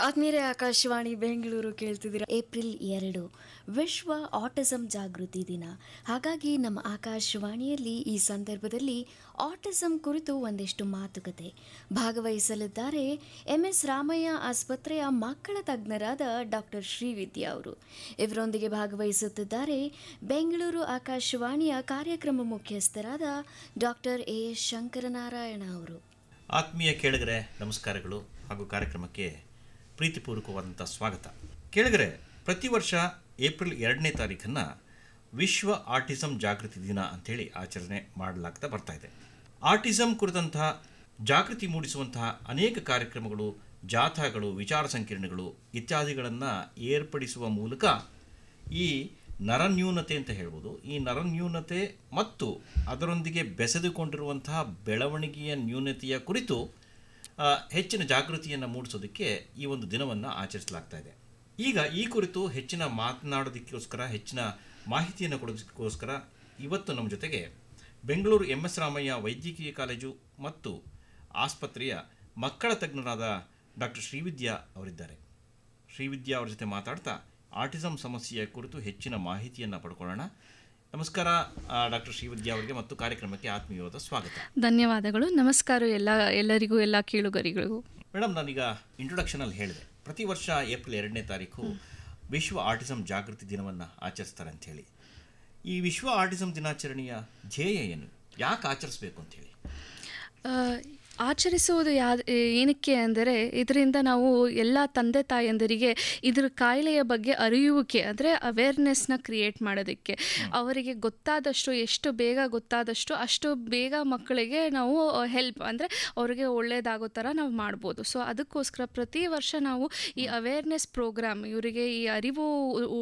ಆತ್ಮೀಯರೇ, ಆಕಾಶವಾಣಿ ಬೆಂಗಳೂರು ಕೇಳ್ತಿದ್ದೀರಾ. ಏಪ್ರಿಲ್ 2 ವಿಶ್ವ ಆಟಿಸಂ ಜಾಗೃತಿ ದಿನ. ಹಾಗಾಗಿ ನಮ್ಮ ಆಕಾಶವಾಣಿಯಲ್ಲಿ ಈ ಸಂದರ್ಭದಲ್ಲಿ ಆಟಿಸಂ ಕುರಿತು ಒಂದಿಷ್ಟು ಮಾತುಕತೆ ಭಾಗವಹಿಸಲಿದ್ದಾರೆ. MS ರಾಮಯ್ಯ ಆಸ್ಪತ್ರೆಯ ಮಕ್ಕಳ ತಜ್ಞರಾದ ಡಾಕ್ಟರ್ ಶ್ರೀವಿದ್ಯಾ ಅವರು. ಇವರೊಂದಿಗೆ ಭಾಗವಹಿಸುತ್ತಿದ್ದಾರೆ ಬೆಂಗಳೂರು ಆಕಾಶವಾಣಿಯ ಕಾರ್ಯಕ್ರಮ ಮುಖ್ಯಸ್ಥರಾದ ಡಾಕ್ಟರ್ AS ಶಂಕರನಾರಾಯಣ ಅವರು. ಆತ್ಮೀಯ ಕೇಳಿಗರೆ ನಮಸ್ಕಾರಗಳು ಹಾಗೂ ಕಾರ್ಯಕ್ರಮಕ್ಕೆ ಪ್ರೀತಿಪೂರ್ವಕವಾದಂಥ ಸ್ವಾಗತ. ಕೇಳಿಗರೆ, ಪ್ರತಿ ವರ್ಷ ಏಪ್ರಿಲ್ 2ನೇ ತಾರೀಖನ್ನು ವಿಶ್ವ ಆಟಿಸಂ ಜಾಗೃತಿ ದಿನ ಅಂಥೇಳಿ ಆಚರಣೆ ಮಾಡಲಾಗ್ತಾ ಬರ್ತಾ ಇದೆ. ಆಟಿಸಂ ಕುರಿತಂತಹ ಜಾಗೃತಿ ಮೂಡಿಸುವಂತಹ ಅನೇಕ ಕಾರ್ಯಕ್ರಮಗಳು, ಜಾಥಾಗಳು, ವಿಚಾರ ಸಂಕಿರಣಗಳು ಇತ್ಯಾದಿಗಳನ್ನು ಏರ್ಪಡಿಸುವ ಮೂಲಕ ಈ ನರನ್ಯೂನತೆ ಅಂತ ಹೇಳ್ಬೋದು, ಈ ನರನ್ಯೂನತೆ ಮತ್ತು ಅದರೊಂದಿಗೆ ಬೆಸೆದುಕೊಂಡಿರುವಂತಹ ಬೆಳವಣಿಗೆಯ ನ್ಯೂನತೆಯ ಕುರಿತು ಹೆಚ್ಚಿನ ಜಾಗೃತಿಯನ್ನು ಮೂಡಿಸೋದಕ್ಕೆ ಈ ಒಂದು ದಿನವನ್ನು ಆಚರಿಸಲಾಗ್ತಾ ಇದೆ. ಈಗ ಈ ಕುರಿತು ಹೆಚ್ಚಿನ ಮಾತನಾಡೋದಕ್ಕೋಸ್ಕರ, ಹೆಚ್ಚಿನ ಮಾಹಿತಿಯನ್ನು ಕೊಡೋದಕ್ಕೋಸ್ಕರ ಇವತ್ತು ನಮ್ಮ ಜೊತೆಗೆ ಬೆಂಗಳೂರು MS ರಾಮಯ್ಯ ವೈದ್ಯಕೀಯ ಕಾಲೇಜು ಮತ್ತು ಆಸ್ಪತ್ರೆಯ ಮಕ್ಕಳ ತಜ್ಞರಾದ ಡಾಕ್ಟರ್ ಶ್ರೀವಿದ್ಯಾ ಅವರಿದ್ದಾರೆ. ಶ್ರೀವಿದ್ಯಾ ಅವರ ಜೊತೆ ಮಾತಾಡ್ತಾ ಆಟಿಸಂ ಸಮಸ್ಯೆಯ ಕುರಿತು ಹೆಚ್ಚಿನ ಮಾಹಿತಿಯನ್ನು ಪಡ್ಕೊಳ್ಳೋಣ. ನಮಸ್ಕಾರ ಡಾಕ್ಟರ್ ಶ್ರೀವಿದ್ಯಾ ಅವರಿಗೆ ಮತ್ತು ಕಾರ್ಯಕ್ರಮಕ್ಕೆ ಆತ್ಮೀಯವಾದ ಸ್ವಾಗತ. ಧನ್ಯವಾದಗಳು. ನಮಸ್ಕಾರ ಎಲ್ಲರಿಗೂ, ಎಲ್ಲ ಕೇಳುಗರಿಗಳಿಗೂ. ಮೇಡಮ್, ನಾನೀಗ ಇಂಟ್ರೊಡಕ್ಷನಲ್ಲಿ ಹೇಳಿದೆ, ಪ್ರತಿ ವರ್ಷ ಏಪ್ರಿಲ್ 2ನೇ ತಾರೀಕು ವಿಶ್ವ ಆಟಿಸಂ ಜಾಗೃತಿ ದಿನವನ್ನು ಆಚರಿಸ್ತಾರೆ ಅಂಥೇಳಿ. ಈ ವಿಶ್ವ ಆಟಿಸಂ ದಿನಾಚರಣೆಯ ಧ್ಯೇಯ ಏನು, ಯಾಕೆ ಆಚರಿಸಬೇಕು ಅಂಥೇಳಿ? ಆಚರಿಸುವುದು ಏನಕ್ಕೆ ಅಂದರೆ, ಇದರಿಂದ ನಾವು ಎಲ್ಲ ತಂದೆ ತಾಯಂದರಿಗೆ ಇದ್ರ ಕಾಯಿಲೆಯ ಬಗ್ಗೆ ಅರಿಯುವಿಕೆ, ಅಂದರೆ ಅವೇರ್ನೆಸ್ನ ಕ್ರಿಯೇಟ್ ಮಾಡೋದಕ್ಕೆ, ಅವರಿಗೆ ಗೊತ್ತಾದಷ್ಟು, ಎಷ್ಟು ಬೇಗ ಗೊತ್ತಾದಷ್ಟು ಅಷ್ಟು ಬೇಗ ಮಕ್ಕಳಿಗೆ ನಾವು ಹೆಲ್ಪ್, ಅಂದರೆ ಅವರಿಗೆ ಒಳ್ಳೆಯದಾಗೋ ಥರ ನಾವು ಮಾಡ್ಬೋದು. ಸೊ ಅದಕ್ಕೋಸ್ಕರ ಪ್ರತಿ ವರ್ಷ ನಾವು ಈ ಅವೇರ್ನೆಸ್ ಪ್ರೋಗ್ರಾಮ್, ಇವರಿಗೆ ಈ ಅರಿವು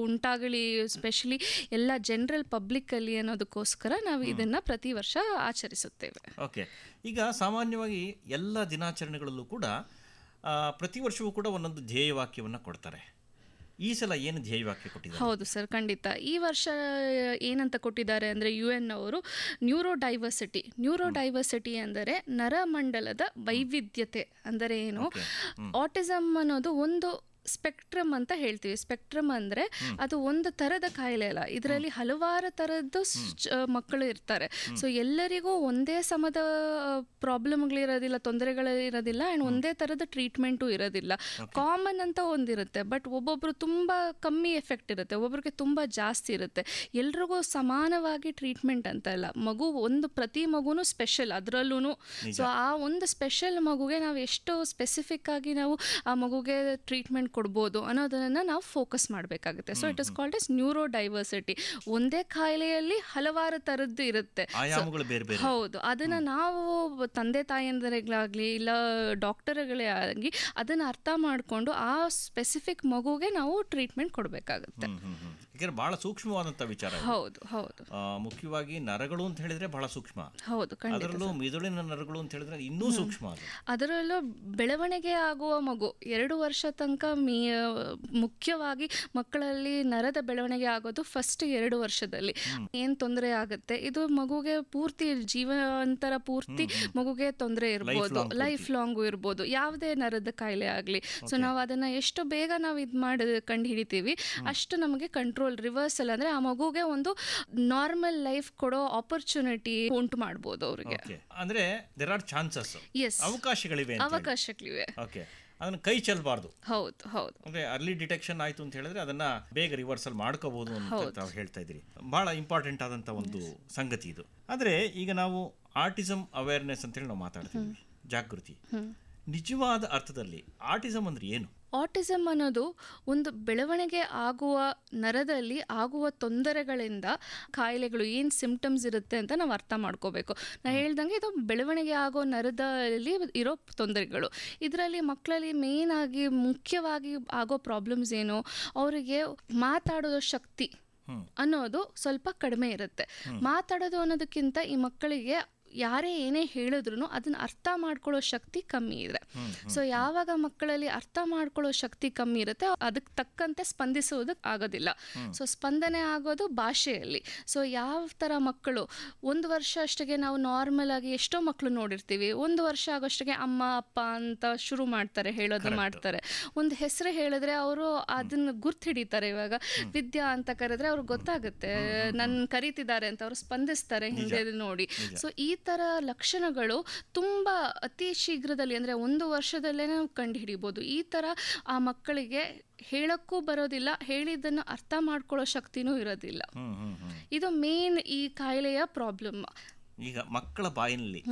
ಉಂಟಾಗಲಿ, ಸ್ಪೆಷಲಿ ಎಲ್ಲ ಜನರಲ್ ಪಬ್ಲಿಕ್ಕಲ್ಲಿ ಅನ್ನೋದಕ್ಕೋಸ್ಕರ ನಾವು ಇದನ್ನು ಪ್ರತಿ ವರ್ಷ ಆಚರಿಸುತ್ತೇವೆ. ಓಕೆ, ಈಗ ಸಾಮಾನ್ಯವಾಗಿ ಎಲ್ಲ ದಿನಾಚರಣೆಗಳಲ್ಲೂ ಕೂಡ ಪ್ರತಿ ವರ್ಷವೂ ಕೂಡ ಒಂದೊಂದು ಧ್ಯೇಯವಾಕ್ಯವನ್ನು ಕೊಡ್ತಾರೆ. ಈ ಸಲ ಏನು ಧ್ಯೇಯವಾಕ್ಯ ಕೊಟ್ಟಿದ್ದಾರೆ? ಹೌದು ಸರ್, ಖಂಡಿತ. ಈ ವರ್ಷ ಏನಂತ ಕೊಟ್ಟಿದ್ದಾರೆ ಅಂದರೆ, UN ಅವರು ನ್ಯೂರೋಡೈವರ್ಸಿಟಿ ಅಂದರೆ ನರಮಂಡಲದ ವೈವಿಧ್ಯತೆ ಅಂದರೆ ಏನು. ಆಟಿಸಮ್ ಅನ್ನೋದು ಒಂದು ಸ್ಪೆಕ್ಟ್ರಮ್ ಅಂತ ಹೇಳ್ತೀವಿ. ಸ್ಪೆಕ್ಟ್ರಮ್ ಅಂದರೆ ಅದು ಒಂದು ಥರದ ಕಾಯಿಲೆ ಅಲ್ಲ, ಇದರಲ್ಲಿ ಹಲವಾರು ಥರದ್ದು ಮಕ್ಕಳು ಇರ್ತಾರೆ. ಸೊ ಎಲ್ಲರಿಗೂ ಒಂದೇ ಸಮದ ಪ್ರಾಬ್ಲಮ್ಗಳಿರೋದಿಲ್ಲ, ತೊಂದರೆಗಳಿರೋದಿಲ್ಲ, ಆ್ಯಂಡ್ ಒಂದೇ ಥರದ ಟ್ರೀಟ್ಮೆಂಟು ಇರೋದಿಲ್ಲ. ಕಾಮನ್ ಅಂತ ಒಂದಿರುತ್ತೆ, ಬಟ್ ಒಬ್ಬೊಬ್ಬರು ತುಂಬ ಕಮ್ಮಿ ಎಫೆಕ್ಟ್ ಇರುತ್ತೆ, ಒಬ್ಬೊಬ್ರಿಗೆ ತುಂಬ ಜಾಸ್ತಿ ಇರುತ್ತೆ. ಎಲ್ರಿಗೂ ಸಮಾನವಾಗಿ ಟ್ರೀಟ್ಮೆಂಟ್ ಅಂತ ಇಲ್ಲ. ಪ್ರತಿ ಮಗುನೂ ಸ್ಪೆಷಲ್ ಅದರಲ್ಲೂ. ಸೊ ಆ ಒಂದು ಸ್ಪೆಷಲ್ ಮಗುಗೆ ನಾವು ಎಷ್ಟು ಸ್ಪೆಸಿಫಿಕ್ ಆಗಿ ನಾವು ಆ ಮಗುಗೆ ಟ್ರೀಟ್ಮೆಂಟ್ ಕೊಡ್ಬೋದು ಅನ್ನೋದನ್ನ ನಾವು ಫೋಕಸ್ ಮಾಡಬೇಕಾಗುತ್ತೆ. So it is called as neurodiversity. ಒಂದೇ ಕಾಯಿಲೆಯಲ್ಲಿ ಹಲವಾರು ಥರದ್ದು ಇರುತ್ತೆ. ಹೌದು, ಅದನ್ನ ನಾವು ತಂದೆ ತಾಯಂದರಿಗಾಗಲಿ ಇಲ್ಲ ಡಾಕ್ಟರ್ಗಳೇ ಆಗಿ ಅದನ್ನ ಅರ್ಥ ಮಾಡಿಕೊಂಡು ಆ ಸ್ಪೆಸಿಫಿಕ್ ಮಗುಗೆ ನಾವು ಟ್ರೀಟ್ಮೆಂಟ್ ಕೊಡಬೇಕಾಗುತ್ತೆ. ಬಹಳ ಸೂಕ್ಷ್ಮವಾದಂಥ ವಿಚಾರ. ಹೌದು ಹೌದು. ಮುಖ್ಯವಾಗಿ ನರಗಳು ಅಂತ ಹೇಳಿದ್ರೆ ಬಹಳ ಸೂಕ್ಷ್ಮ. ಹೌದು, ಅದರಲ್ಲೂ ಮಿದುಳಿನ ನರಗಳು ಅಂತ ಹೇಳಿದ್ರೆ ಇನ್ನೂ ಸೂಕ್ಷ್ಮ. ಅದರಲ್ಲೂ ಬೆಳವಣಿಗೆ ಆಗುವ ಮಗು 2 ವರ್ಷ ತನಕ ಮುಖ್ಯವಾಗಿ ಮಕ್ಕಳಲ್ಲಿ ನರದ ಬೆಳವಣಿಗೆ ಆಗೋದು ಫಸ್ಟ್ 2 ವರ್ಷದಲ್ಲಿ. ಏನು ತೊಂದರೆ ಆಗುತ್ತೆ, ಇದು ಮಗುಗೆ ಪೂರ್ತಿ ಜೀವಂತರ ಪೂರ್ತಿ ಮಗುಗೆ ತೊಂದರೆ ಇರ್ಬೋದು, ಲೈಫ್ ಲಾಂಗು ಇರ್ಬೋದು, ಯಾವುದೇ ನರದ ಕಾಯಿಲೆ ಆಗಲಿ. ಸೊ ನಾವು ಅದನ್ನ ಎಷ್ಟು ಬೇಗ ನಾವು ಕಂಡು ಹಿಡಿತೀವಿ ಅಷ್ಟು ನಮಗೆ ಕಂಟ್ರೋಲ್, ರಿವರ್ಸಲ್ ಅಂದ್ರೆ ಆ ಮಗುಗೆ ಒಂದು ನಾರ್ಮಲ್ ಲೈಫ್ ಕೊಡೋ ಆಪರ್ಚುನಿಟಿ ಉಂಟು ಮಾಡ್ಬೋದು ಅವರಿಗೆ. ಅಂದ್ರೆ ದೇರ್ ಆರ್ ಚಾನ್ಸಸ್, ಅವಕಾಶಗಳಿವೆ. ಅದನ್ನ ಕೈ ಚೆಲ್ಲಬಾರ್ದು. ಹೌದು ಹೌದು. ಅಂದ್ರೆ ಅರ್ಲಿ ಡಿಟೆಕ್ಷನ್ ಆಯ್ತು ಅಂತ ಹೇಳಿದ್ರೆ ಅದನ್ನ ಬೇಗ ರಿವರ್ಸಲ್ ಮಾಡ್ಕೋಬಹುದು ಅಂತ ಹೇಳ್ತಾ ಇದ್ರಿ. ಬಹಳ ಇಂಪಾರ್ಟೆಂಟ್ ಆದಂತ ಒಂದು ಸಂಗತಿ ಇದು. ಆದ್ರೆ ಈಗ ನಾವು ಆಟಿಸಂ ಅವೇರ್ನೆಸ್ ಅಂತ ಹೇಳಿ ನಾವು ಮಾತಾಡ್ತೀವಿ, ಜಾಗೃತಿ. ನಿಜವಾದ ಅರ್ಥದಲ್ಲಿ ಆಟಿಸಂ ಅಂದ್ರೆ ಏನು? ಆಟಿಸಮ್ ಅನ್ನೋದು ಒಂದು ಬೆಳವಣಿಗೆ ಆಗುವ ನರದಲ್ಲಿ ಆಗುವ ತೊಂದರೆಗಳಿಂದ ಕಾಯಿಲೆಗಳು ಏನು ಸಿಂಪ್ಟಮ್ಸ್ ಇರುತ್ತೆ ಅಂತ ನಾವು ಅರ್ಥ ಮಾಡ್ಕೋಬೇಕು. ನಾನು ಹೇಳ್ದಂಗೆ ಇದು ಬೆಳವಣಿಗೆ ಆಗೋ ನರದಲ್ಲಿ ಇರೋ ತೊಂದರೆಗಳು. ಇದರಲ್ಲಿ ಮಕ್ಕಳಲ್ಲಿ ಮೇನ್ ಆಗಿ ಮುಖ್ಯವಾಗಿ ಆಗೋ ಪ್ರಾಬ್ಲಮ್ಸ್ ಏನು, ಅವರಿಗೆ ಮಾತಾಡೋ ಶಕ್ತಿ ಅನ್ನೋದು ಸ್ವಲ್ಪ ಕಡಿಮೆ ಇರುತ್ತೆ. ಮಾತಾಡೋದು ಅನ್ನೋದಕ್ಕಿಂತ ಈ ಮಕ್ಕಳಿಗೆ ಯಾರೇ ಏನೇ ಹೇಳಿದ್ರು ಅದನ್ನ ಅರ್ಥ ಮಾಡ್ಕೊಳ್ಳೋ ಶಕ್ತಿ ಕಮ್ಮಿ ಇದೆ. ಸೊ ಯಾವಾಗ ಮಕ್ಕಳಲ್ಲಿ ಅರ್ಥ ಮಾಡ್ಕೊಳ್ಳೋ ಶಕ್ತಿ ಕಮ್ಮಿ ಇರುತ್ತೆ, ಅದಕ್ಕೆ ತಕ್ಕಂತೆ ಸ್ಪಂದಿಸೋದಕ್ಕೆ ಆಗೋದಿಲ್ಲ. ಸೊ ಸ್ಪಂದನೆ ಆಗೋದು ಭಾಷೆಯಲ್ಲಿ. ಸೊ ಯಾವ ಥರ ಮಕ್ಕಳು 1 ವರ್ಷ ಅಷ್ಟಿಗೆ ನಾವು ನಾರ್ಮಲ್ ಆಗಿ ಎಷ್ಟೋ ಮಕ್ಕಳು ನೋಡಿರ್ತೀವಿ, 1 ವರ್ಷ ಆಗೋಷ್ಟಿಗೆ ಅಮ್ಮ ಅಪ್ಪ ಅಂತ ಶುರು ಮಾಡ್ತಾರೆ, ಹೇಳೋದು ಮಾಡ್ತಾರೆ. ಒಂದು ಹೆಸರು ಹೇಳಿದ್ರೆ ಅವರು ಅದನ್ನ ಗುರ್ತು ಹಿಡಿತಾರೆ. ಇವಾಗ ವಿದ್ಯಾ ಅಂತ ಕರೆದ್ರೆ ಅವ್ರಿಗೆ ಗೊತ್ತಾಗುತ್ತೆ ನನ್ನ ಕರೀತಿದ್ದಾರೆ ಅಂತ, ಅವ್ರು ಸ್ಪಂದಿಸ್ತಾರೆ ಹಿಂದೆ ನೋಡಿ. ಸೊ ಈ ಥರ ಲಕ್ಷಣಗಳು ತುಂಬ ಅತಿ ಶೀಘ್ರದಲ್ಲಿ, ಅಂದರೆ 1 ವರ್ಷದಲ್ಲೇ ನಾವು ಕಂಡು ಹಿಡಿಬೋದು. ಈ ಥರ ಆ ಮಕ್ಕಳಿಗೆ ಹೇಳಕ್ಕೂ ಬರೋದಿಲ್ಲ, ಹೇಳಿದ್ದನ್ನು ಅರ್ಥ ಮಾಡ್ಕೊಳ್ಳೋ ಶಕ್ತಿನೂ ಇರೋದಿಲ್ಲ. ಇದು ಮೇನ್ ಈ ಕಾಯಿಲೆಯ ಪ್ರಾಬ್ಲಮ್. ಈಗ ಮಕ್ಕಳ ಬಾಯಿನಲ್ಲಿ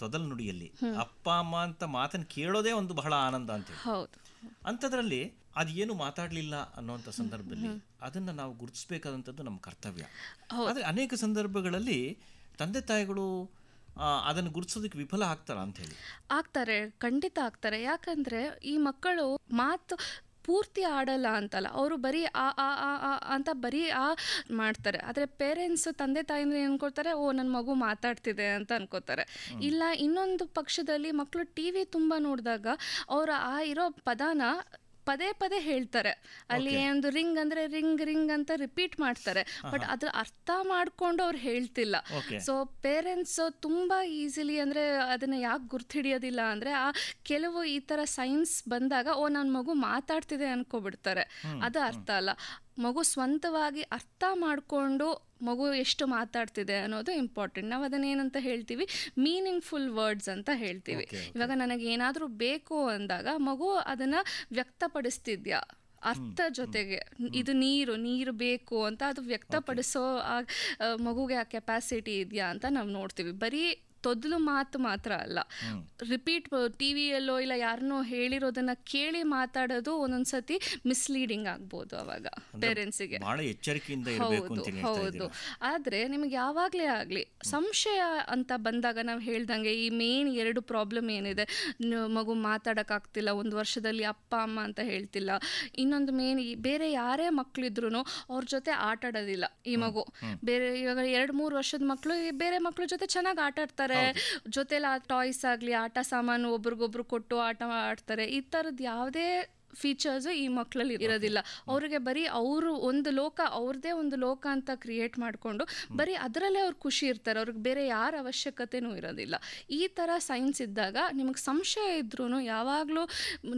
ತೊದಲು ನುಡಿಯಲ್ಲಿ ಅಪ್ಪ ಅಮ್ಮ ಅಂತ ಮಾತನ್ನು ಕೇಳೋದೇ ಒಂದು ಬಹಳ ಆನಂದ ಅಂತ. ಹೌದು. ಅಂಥದ್ರಲ್ಲಿ ಅದೇನು ಮಾತಾಡಲಿಲ್ಲ ಅನ್ನೋಂಥ ಸಂದರ್ಭದಲ್ಲಿ ಅದನ್ನು ನಾವು ಗುರುತಿಸಬೇಕಾದಂಥದ್ದು ನಮ್ಮ ಕರ್ತವ್ಯ. ಆದರೆ ಅನೇಕ ಸಂದರ್ಭಗಳಲ್ಲಿ ತಂದೆ ತಾಯಿಗಳು ಅದನ್ನು ಗುರುತಿಸೋದಕ್ಕೆ ವಿಫಲ ಆಗ್ತಾರ ಅಂತ ಹೇಳಿ. ಆಗ್ತಾರೆ, ಖಂಡಿತ ಆಗ್ತಾರೆ. ಯಾಕಂದರೆ ಈ ಮಕ್ಕಳು ಮಾತು ಪೂರ್ತಿ ಆಡಲ್ಲ ಅಂತಲ್ಲ, ಅವರು ಬರೀ ಆ ಆ ಆ ಅಂತ ಬರೀ ಮಾಡ್ತಾರೆ. ಆದರೆ ಪೇರೆಂಟ್ಸ್, ತಂದೆ ತಾಯಿನ ಅನ್ಕೊಳ್ತಾರೆ, ಓ ನನ್ನ ಮಗು ಮಾತಾಡ್ತಿದೆ ಅಂತ ಅನ್ಕೋತಾರೆ. ಇಲ್ಲ, ಇನ್ನೊಂದು ಪಕ್ಷದಲ್ಲಿ ಮಕ್ಕಳು TV ತುಂಬ ನೋಡಿದಾಗ ಅವರು ಆ ಇರೋ ಪದಾನ ಪದೇ ಪದೇ ಹೇಳ್ತಾರೆ. ಅಲ್ಲಿ ಒಂದು ರಿಂಗ್ ಅಂದರೆ ರಿಂಗ್ ರಿಂಗ್ ಅಂತ ರಿಪೀಟ್ ಮಾಡ್ತಾರೆ, ಬಟ್ ಅದ್ರ ಅರ್ಥ ಮಾಡ್ಕೊಂಡು ಅವ್ರು ಹೇಳ್ತಿಲ್ಲ. ಸೊ ಪೇರೆಂಟ್ಸ್ ತುಂಬ ಈಸಿಲಿ, ಅಂದರೆ ಅದನ್ನು ಯಾಕೆ ಗುರ್ತು ಹಿಡಿಯೋದಿಲ್ಲ ಅಂದರೆ ಆ ಕೆಲವು ಈ ಥರ ಸೈನ್ಸ್ ಬಂದಾಗ ಓ ನನ್ನ ಮಗು ಮಾತಾಡ್ತಿದೆ ಅನ್ಕೋಬಿಡ್ತಾರೆ. ಅದು ಅರ್ಥ ಅಲ್ಲ. ಮಗು ಸ್ವಂತವಾಗಿ ಅರ್ಥ ಮಾಡಿಕೊಂಡು ಮಗು ಎಷ್ಟು ಮಾತಾಡ್ತಿದೆ ಅನ್ನೋದು ಇಂಪಾರ್ಟೆಂಟ್. ನಾವು ಅದನ್ನೇನಂತ ಹೇಳ್ತೀವಿ, ಮೀನಿಂಗ್ಫುಲ್ ವರ್ಡ್ಸ್ ಅಂತ ಹೇಳ್ತೀವಿ. ಇವಾಗ ನನಗೇನಾದರೂ ಬೇಕು ಅಂದಾಗ ಮಗು ಅದನ್ನು ವ್ಯಕ್ತಪಡಿಸ್ತಿದ್ಯಾ ಅರ್ಥ ಜೊತೆಗೆ, ಇದು ನೀರು ಬೇಕು ಅಂತ ಅದು ವ್ಯಕ್ತಪಡಿಸೋ ಮಗುಗೆ ಆ ಕೆಪಾಸಿಟಿ ಇದೆಯಾ ಅಂತ ನಾವು ನೋಡ್ತೀವಿ. ಬರೀ ತೊದಲು ಮಾತು ಮಾತ್ರ ಅಲ್ಲ, ರಿಪೀಟ್ ಟಿವಿಯಲ್ಲೋ ಇಲ್ಲ ಯಾರನ್ನೋ ಹೇಳಿರೋದನ್ನ ಕೇಳಿ ಮಾತಾಡೋದು ಒಂದೊಂದ್ಸತಿ ಮಿಸ್ಲೀಡಿಂಗ್ ಆಗ್ಬೋದು ಅವಾಗ ಪೇರೆಂಟ್ಸಿಗೆ. ಹೌದು. ಆದರೆ ನಿಮಗೆ ಯಾವಾಗಲೇ ಆಗಲಿ ಸಂಶಯ ಅಂತ ಬಂದಾಗ ನಾವು ಹೇಳ್ದಂಗೆ ಈ ಮೇನ್ 2 ಪ್ರಾಬ್ಲಮ್ ಏನಿದೆ, ಮಗು ಮಾತಾಡೋಕ್ಕಾಗ್ತಿಲ್ಲ, 1 ವರ್ಷದಲ್ಲಿ ಅಪ್ಪ ಅಮ್ಮ ಅಂತ ಹೇಳ್ತಿಲ್ಲ, ಇನ್ನೊಂದು ಮೇನ್ ಬೇರೆ ಯಾರೇ ಮಕ್ಕಳಿದ್ರು ಅವ್ರ ಜೊತೆ ಆಟ ಆಡೋದಿಲ್ಲ ಈ ಮಗು. ಬೇರೆ ಇವಾಗ 2-3 ವರ್ಷದ ಮಕ್ಕಳು ಬೇರೆ ಮಕ್ಕಳ ಜೊತೆ ಚೆನ್ನಾಗಿ ಆಟ ಆಡ್ತಾರೆ, ಜೊತೆಲಿ ಟಾಯ್ಸ್ ಆಗಲಿ ಆಟ ಸಾಮಾನು ಒಬ್ರಿಗೊಬ್ರು ಕೊಟ್ಟು ಆಟ ಆಡ್ತಾರೆ. ಈ ಥರದ್ದು ಯಾವುದೇ ಫೀಚರ್ಸು ಈ ಮಕ್ಕಳಲ್ಲಿ ಇರೋದಿಲ್ಲ. ಅವ್ರಿಗೆ ಬರೀ ಅವರು ಒಂದು ಲೋಕ, ಅವ್ರದ್ದೇ ಒಂದು ಲೋಕ ಅಂತ ಕ್ರಿಯೇಟ್ ಮಾಡಿಕೊಂಡು ಬರೀ ಅದರಲ್ಲೇ ಅವ್ರು ಖುಷಿ ಇರ್ತಾರೆ, ಅವ್ರಿಗೆ ಬೇರೆ ಯಾರ ಅವಶ್ಯಕತೆನೂ ಇರೋದಿಲ್ಲ. ಈ ಥರ ಸೈನ್ಸ್ ಇದ್ದಾಗ ನಿಮಗೆ ಸಂಶಯ ಇದ್ರೂ ಯಾವಾಗಲೂ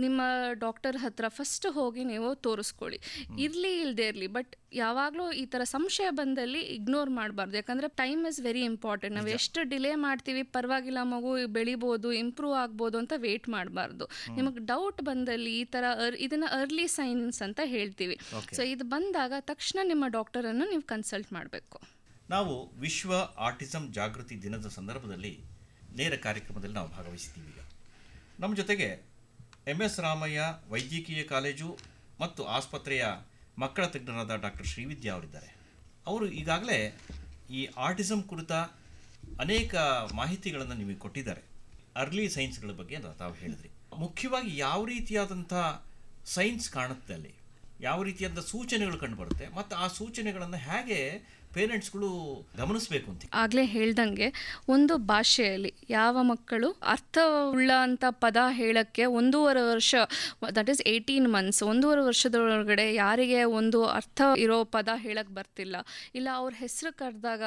ನಿಮ್ಮ ಡಾಕ್ಟರ್ ಹತ್ರ ಫಸ್ಟ್ ಹೋಗಿ ನೀವು ತೋರಿಸ್ಕೊಳ್ಳಿ, ಇಲ್ಲದೇ ಇರಲಿ. ಬಟ್ ಯಾವಾಗಲೂ ಈ ಥರ ಸಂಶಯ ಬಂದಲ್ಲಿ ಇಗ್ನೋರ್ ಮಾಡಬಾರ್ದು. ಯಾಕಂದರೆ ಟೈಮ್ ಇಸ್ ವೆರಿ ಇಂಪಾರ್ಟೆಂಟ್. ನಾವು ಎಷ್ಟು ಡಿಲೇ ಮಾಡ್ತೀವಿ, ಪರವಾಗಿಲ್ಲ ಮಗು ಬೆಳಿಬೋದು, ಇಂಪ್ರೂವ್ ಆಗ್ಬೋದು ಅಂತ ವೇಟ್ ಮಾಡಬಾರ್ದು. ನಿಮಗೆ ಡೌಟ್ ಬಂದಲ್ಲಿ ಈ ಥರ ಇದನ್ನು ಅರ್ಲಿ ಸೈನ್ಸ್ ಅಂತ ಹೇಳ್ತೀವಿ. ಸೊ ಇದು ಬಂದಾಗ ತಕ್ಷಣ ನಿಮ್ಮ ಡಾಕ್ಟರನ್ನು ನೀವು ಕನ್ಸಲ್ಟ್ ಮಾಡಬೇಕು. ನಾವು ವಿಶ್ವ ಆಟಿಸಂ ಜಾಗೃತಿ ದಿನದ ಸಂದರ್ಭದಲ್ಲಿ ನೇರ ಕಾರ್ಯಕ್ರಮದಲ್ಲಿ ನಾವು ಭಾಗವಹಿಸ್ತೀವಿ. ಈಗ ನಮ್ಮ ಜೊತೆಗೆ MS ರಾಮಯ್ಯ ವೈದ್ಯಕೀಯ ಕಾಲೇಜು ಮತ್ತು ಆಸ್ಪತ್ರೆಯ ಮಕ್ಕಳ ತಜ್ಞರಾದ ಡಾಕ್ಟರ್ ಶ್ರೀವಿದ್ಯಾ ಅವರಿದ್ದಾರೆ. ಅವರು ಈಗಾಗಲೇ ಈ ಆಟಿಸಂ ಕುರಿತ ಅನೇಕ ಮಾಹಿತಿಗಳನ್ನು ನಿಮಗೆ ಕೊಟ್ಟಿದ್ದಾರೆ. ಅರ್ಲಿ ಸೈನ್ಸ್ಗಳ ಬಗ್ಗೆ ತಾವು ಹೇಳಿದ್ರಿ. ಮುಖ್ಯವಾಗಿ ಯಾವ ರೀತಿಯಾದಂಥ ಸೈನ್ಸ್ ಕಾಣುತ್ತೆ, ಅಲ್ಲಿ ಯಾವ ರೀತಿಯಾದ ಸೂಚನೆಗಳು ಕಂಡುಬರುತ್ತೆ, ಮತ್ತು ಆ ಸೂಚನೆಗಳನ್ನು ಹೇಗೆ ಪೇರೆಂಟ್ಸ್ಗಳು ಗಮನಿಸಬೇಕು ಅಂತ ಆಗಲೇ ಹೇಳ್ದಂಗೆ, ಒಂದು ಭಾಷೆಯಲ್ಲಿ ಯಾವ ಮಕ್ಕಳು ಅರ್ಥವುಳ್ಳ ಅಂತ ಪದ ಹೇಳೋಕ್ಕೆ 1.5 ವರ್ಷ, ದಟ್ ಈಸ್ 18 months, 1.5 ವರ್ಷದೊಳಗಡೆ ಯಾರಿಗೆ ಒಂದು ಅರ್ಥ ಇರೋ ಪದ ಹೇಳಕ್ಕೆ ಬರ್ತಿಲ್ಲ, ಇಲ್ಲ ಅವ್ರ ಹೆಸರು ಕರೆದಾಗ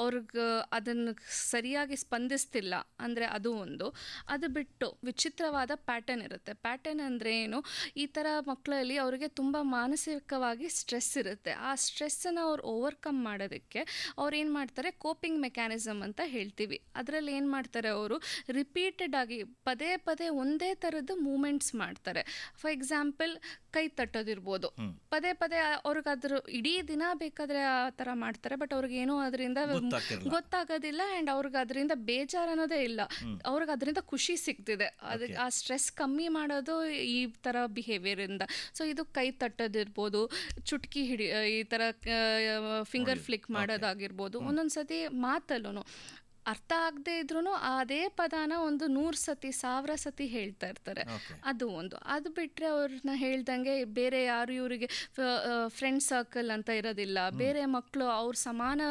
ಅವ್ರಿಗೆ ಅದನ್ನು ಸರಿಯಾಗಿ ಸ್ಪಂದಿಸ್ತಿಲ್ಲ ಅಂದರೆ ಅದು ಒಂದು. ಅದು ಬಿಟ್ಟು ವಿಚಿತ್ರವಾದ ಪ್ಯಾಟರ್ನ್ ಇರುತ್ತೆ. ಪ್ಯಾಟರ್ನ್ ಅಂದರೆ ಏನು, ಈ ಥರ ಮಕ್ಕಳಲ್ಲಿ ಅವರಿಗೆ ತುಂಬ ಮಾನಸಿಕವಾಗಿ ಸ್ಟ್ರೆಸ್ ಇರುತ್ತೆ. ಆ ಸ್ಟ್ರೆಸ್ಸನ್ನು ಅವ್ರು ಓವರ್ಕಮ್ ಮಾಡೋದು ಅವ್ರು ಏನು ಮಾಡ್ತಾರೆ, ಕೋಪಿಂಗ್ ಮೆಕ್ಯಾನಿಸಮ್ ಅಂತ ಹೇಳ್ತೀವಿ. ಅದರಲ್ಲಿ ಏನು ಮಾಡ್ತಾರೆ, ಅವರು ರಿಪೀಟೆಡ್ ಆಗಿ ಪದೇ ಪದೇ ಒಂದೇ ಥರದ ಮೂಮೆಂಟ್ಸ್ ಮಾಡ್ತಾರೆ. ಫಾರ್ ಎಕ್ಸಾಂಪಲ್ ಕೈ ತಟ್ಟೋದಿರ್ಬೋದು, ಪದೇ ಪದೇ ಅವ್ರಿಗೆ ಅದ್ರ ಇಡೀ ದಿನ ಬೇಕಾದರೆ ಆ ಥರ ಮಾಡ್ತಾರೆ, ಬಟ್ ಅವ್ರಿಗೇನೋ ಅದರಿಂದ ಗೊತ್ತಾಗೋದಿಲ್ಲ. ಆ್ಯಂಡ್ ಅವ್ರಿಗೆ ಅದರಿಂದ ಬೇಜಾರು ಅನ್ನೋದೇ ಇಲ್ಲ, ಅವ್ರಿಗೆ ಅದರಿಂದ ಖುಷಿ ಸಿಗ್ತಿದೆ. ಅದಕ್ಕೆ ಆ ಸ್ಟ್ರೆಸ್ ಕಮ್ಮಿ ಮಾಡೋದು ಈ ಥರ ಬಿಹೇವಿಯರಿಂದ. ಸೊ ಇದು ಕೈ ತಟ್ಟೋದಿರ್ಬೋದು, ಚುಟ್ಕಿ ಈ ಥರ ಫಿಂಗರ್ ಫ್ಲಿಕ್ ಮಾಡೋದಾಗಿರ್ಬೋದು, ಒಂದೊಂದು ಸತಿ ಮಾತಲ್ಲೂ ಅರ್ಥ ಆಗದೆ ಇದ್ರೂ ಅದೇ ಪದಾನ ಒಂದು 100 ಸತಿ 1000 ಸತಿ ಹೇಳ್ತಾ ಇರ್ತಾರೆ. ಅದು ಒಂದು. ಅದು ಬಿಟ್ಟರೆ ಅವ್ರನ್ನ ಹೇಳ್ದಂಗೆ ಬೇರೆ ಯಾರು ಇವರಿಗೆ ಫ್ರೆಂಡ್ ಸರ್ಕಲ್ ಅಂತ ಇರೋದಿಲ್ಲ. ಬೇರೆ ಮಕ್ಕಳು ಅವ್ರ ಸಮಾನ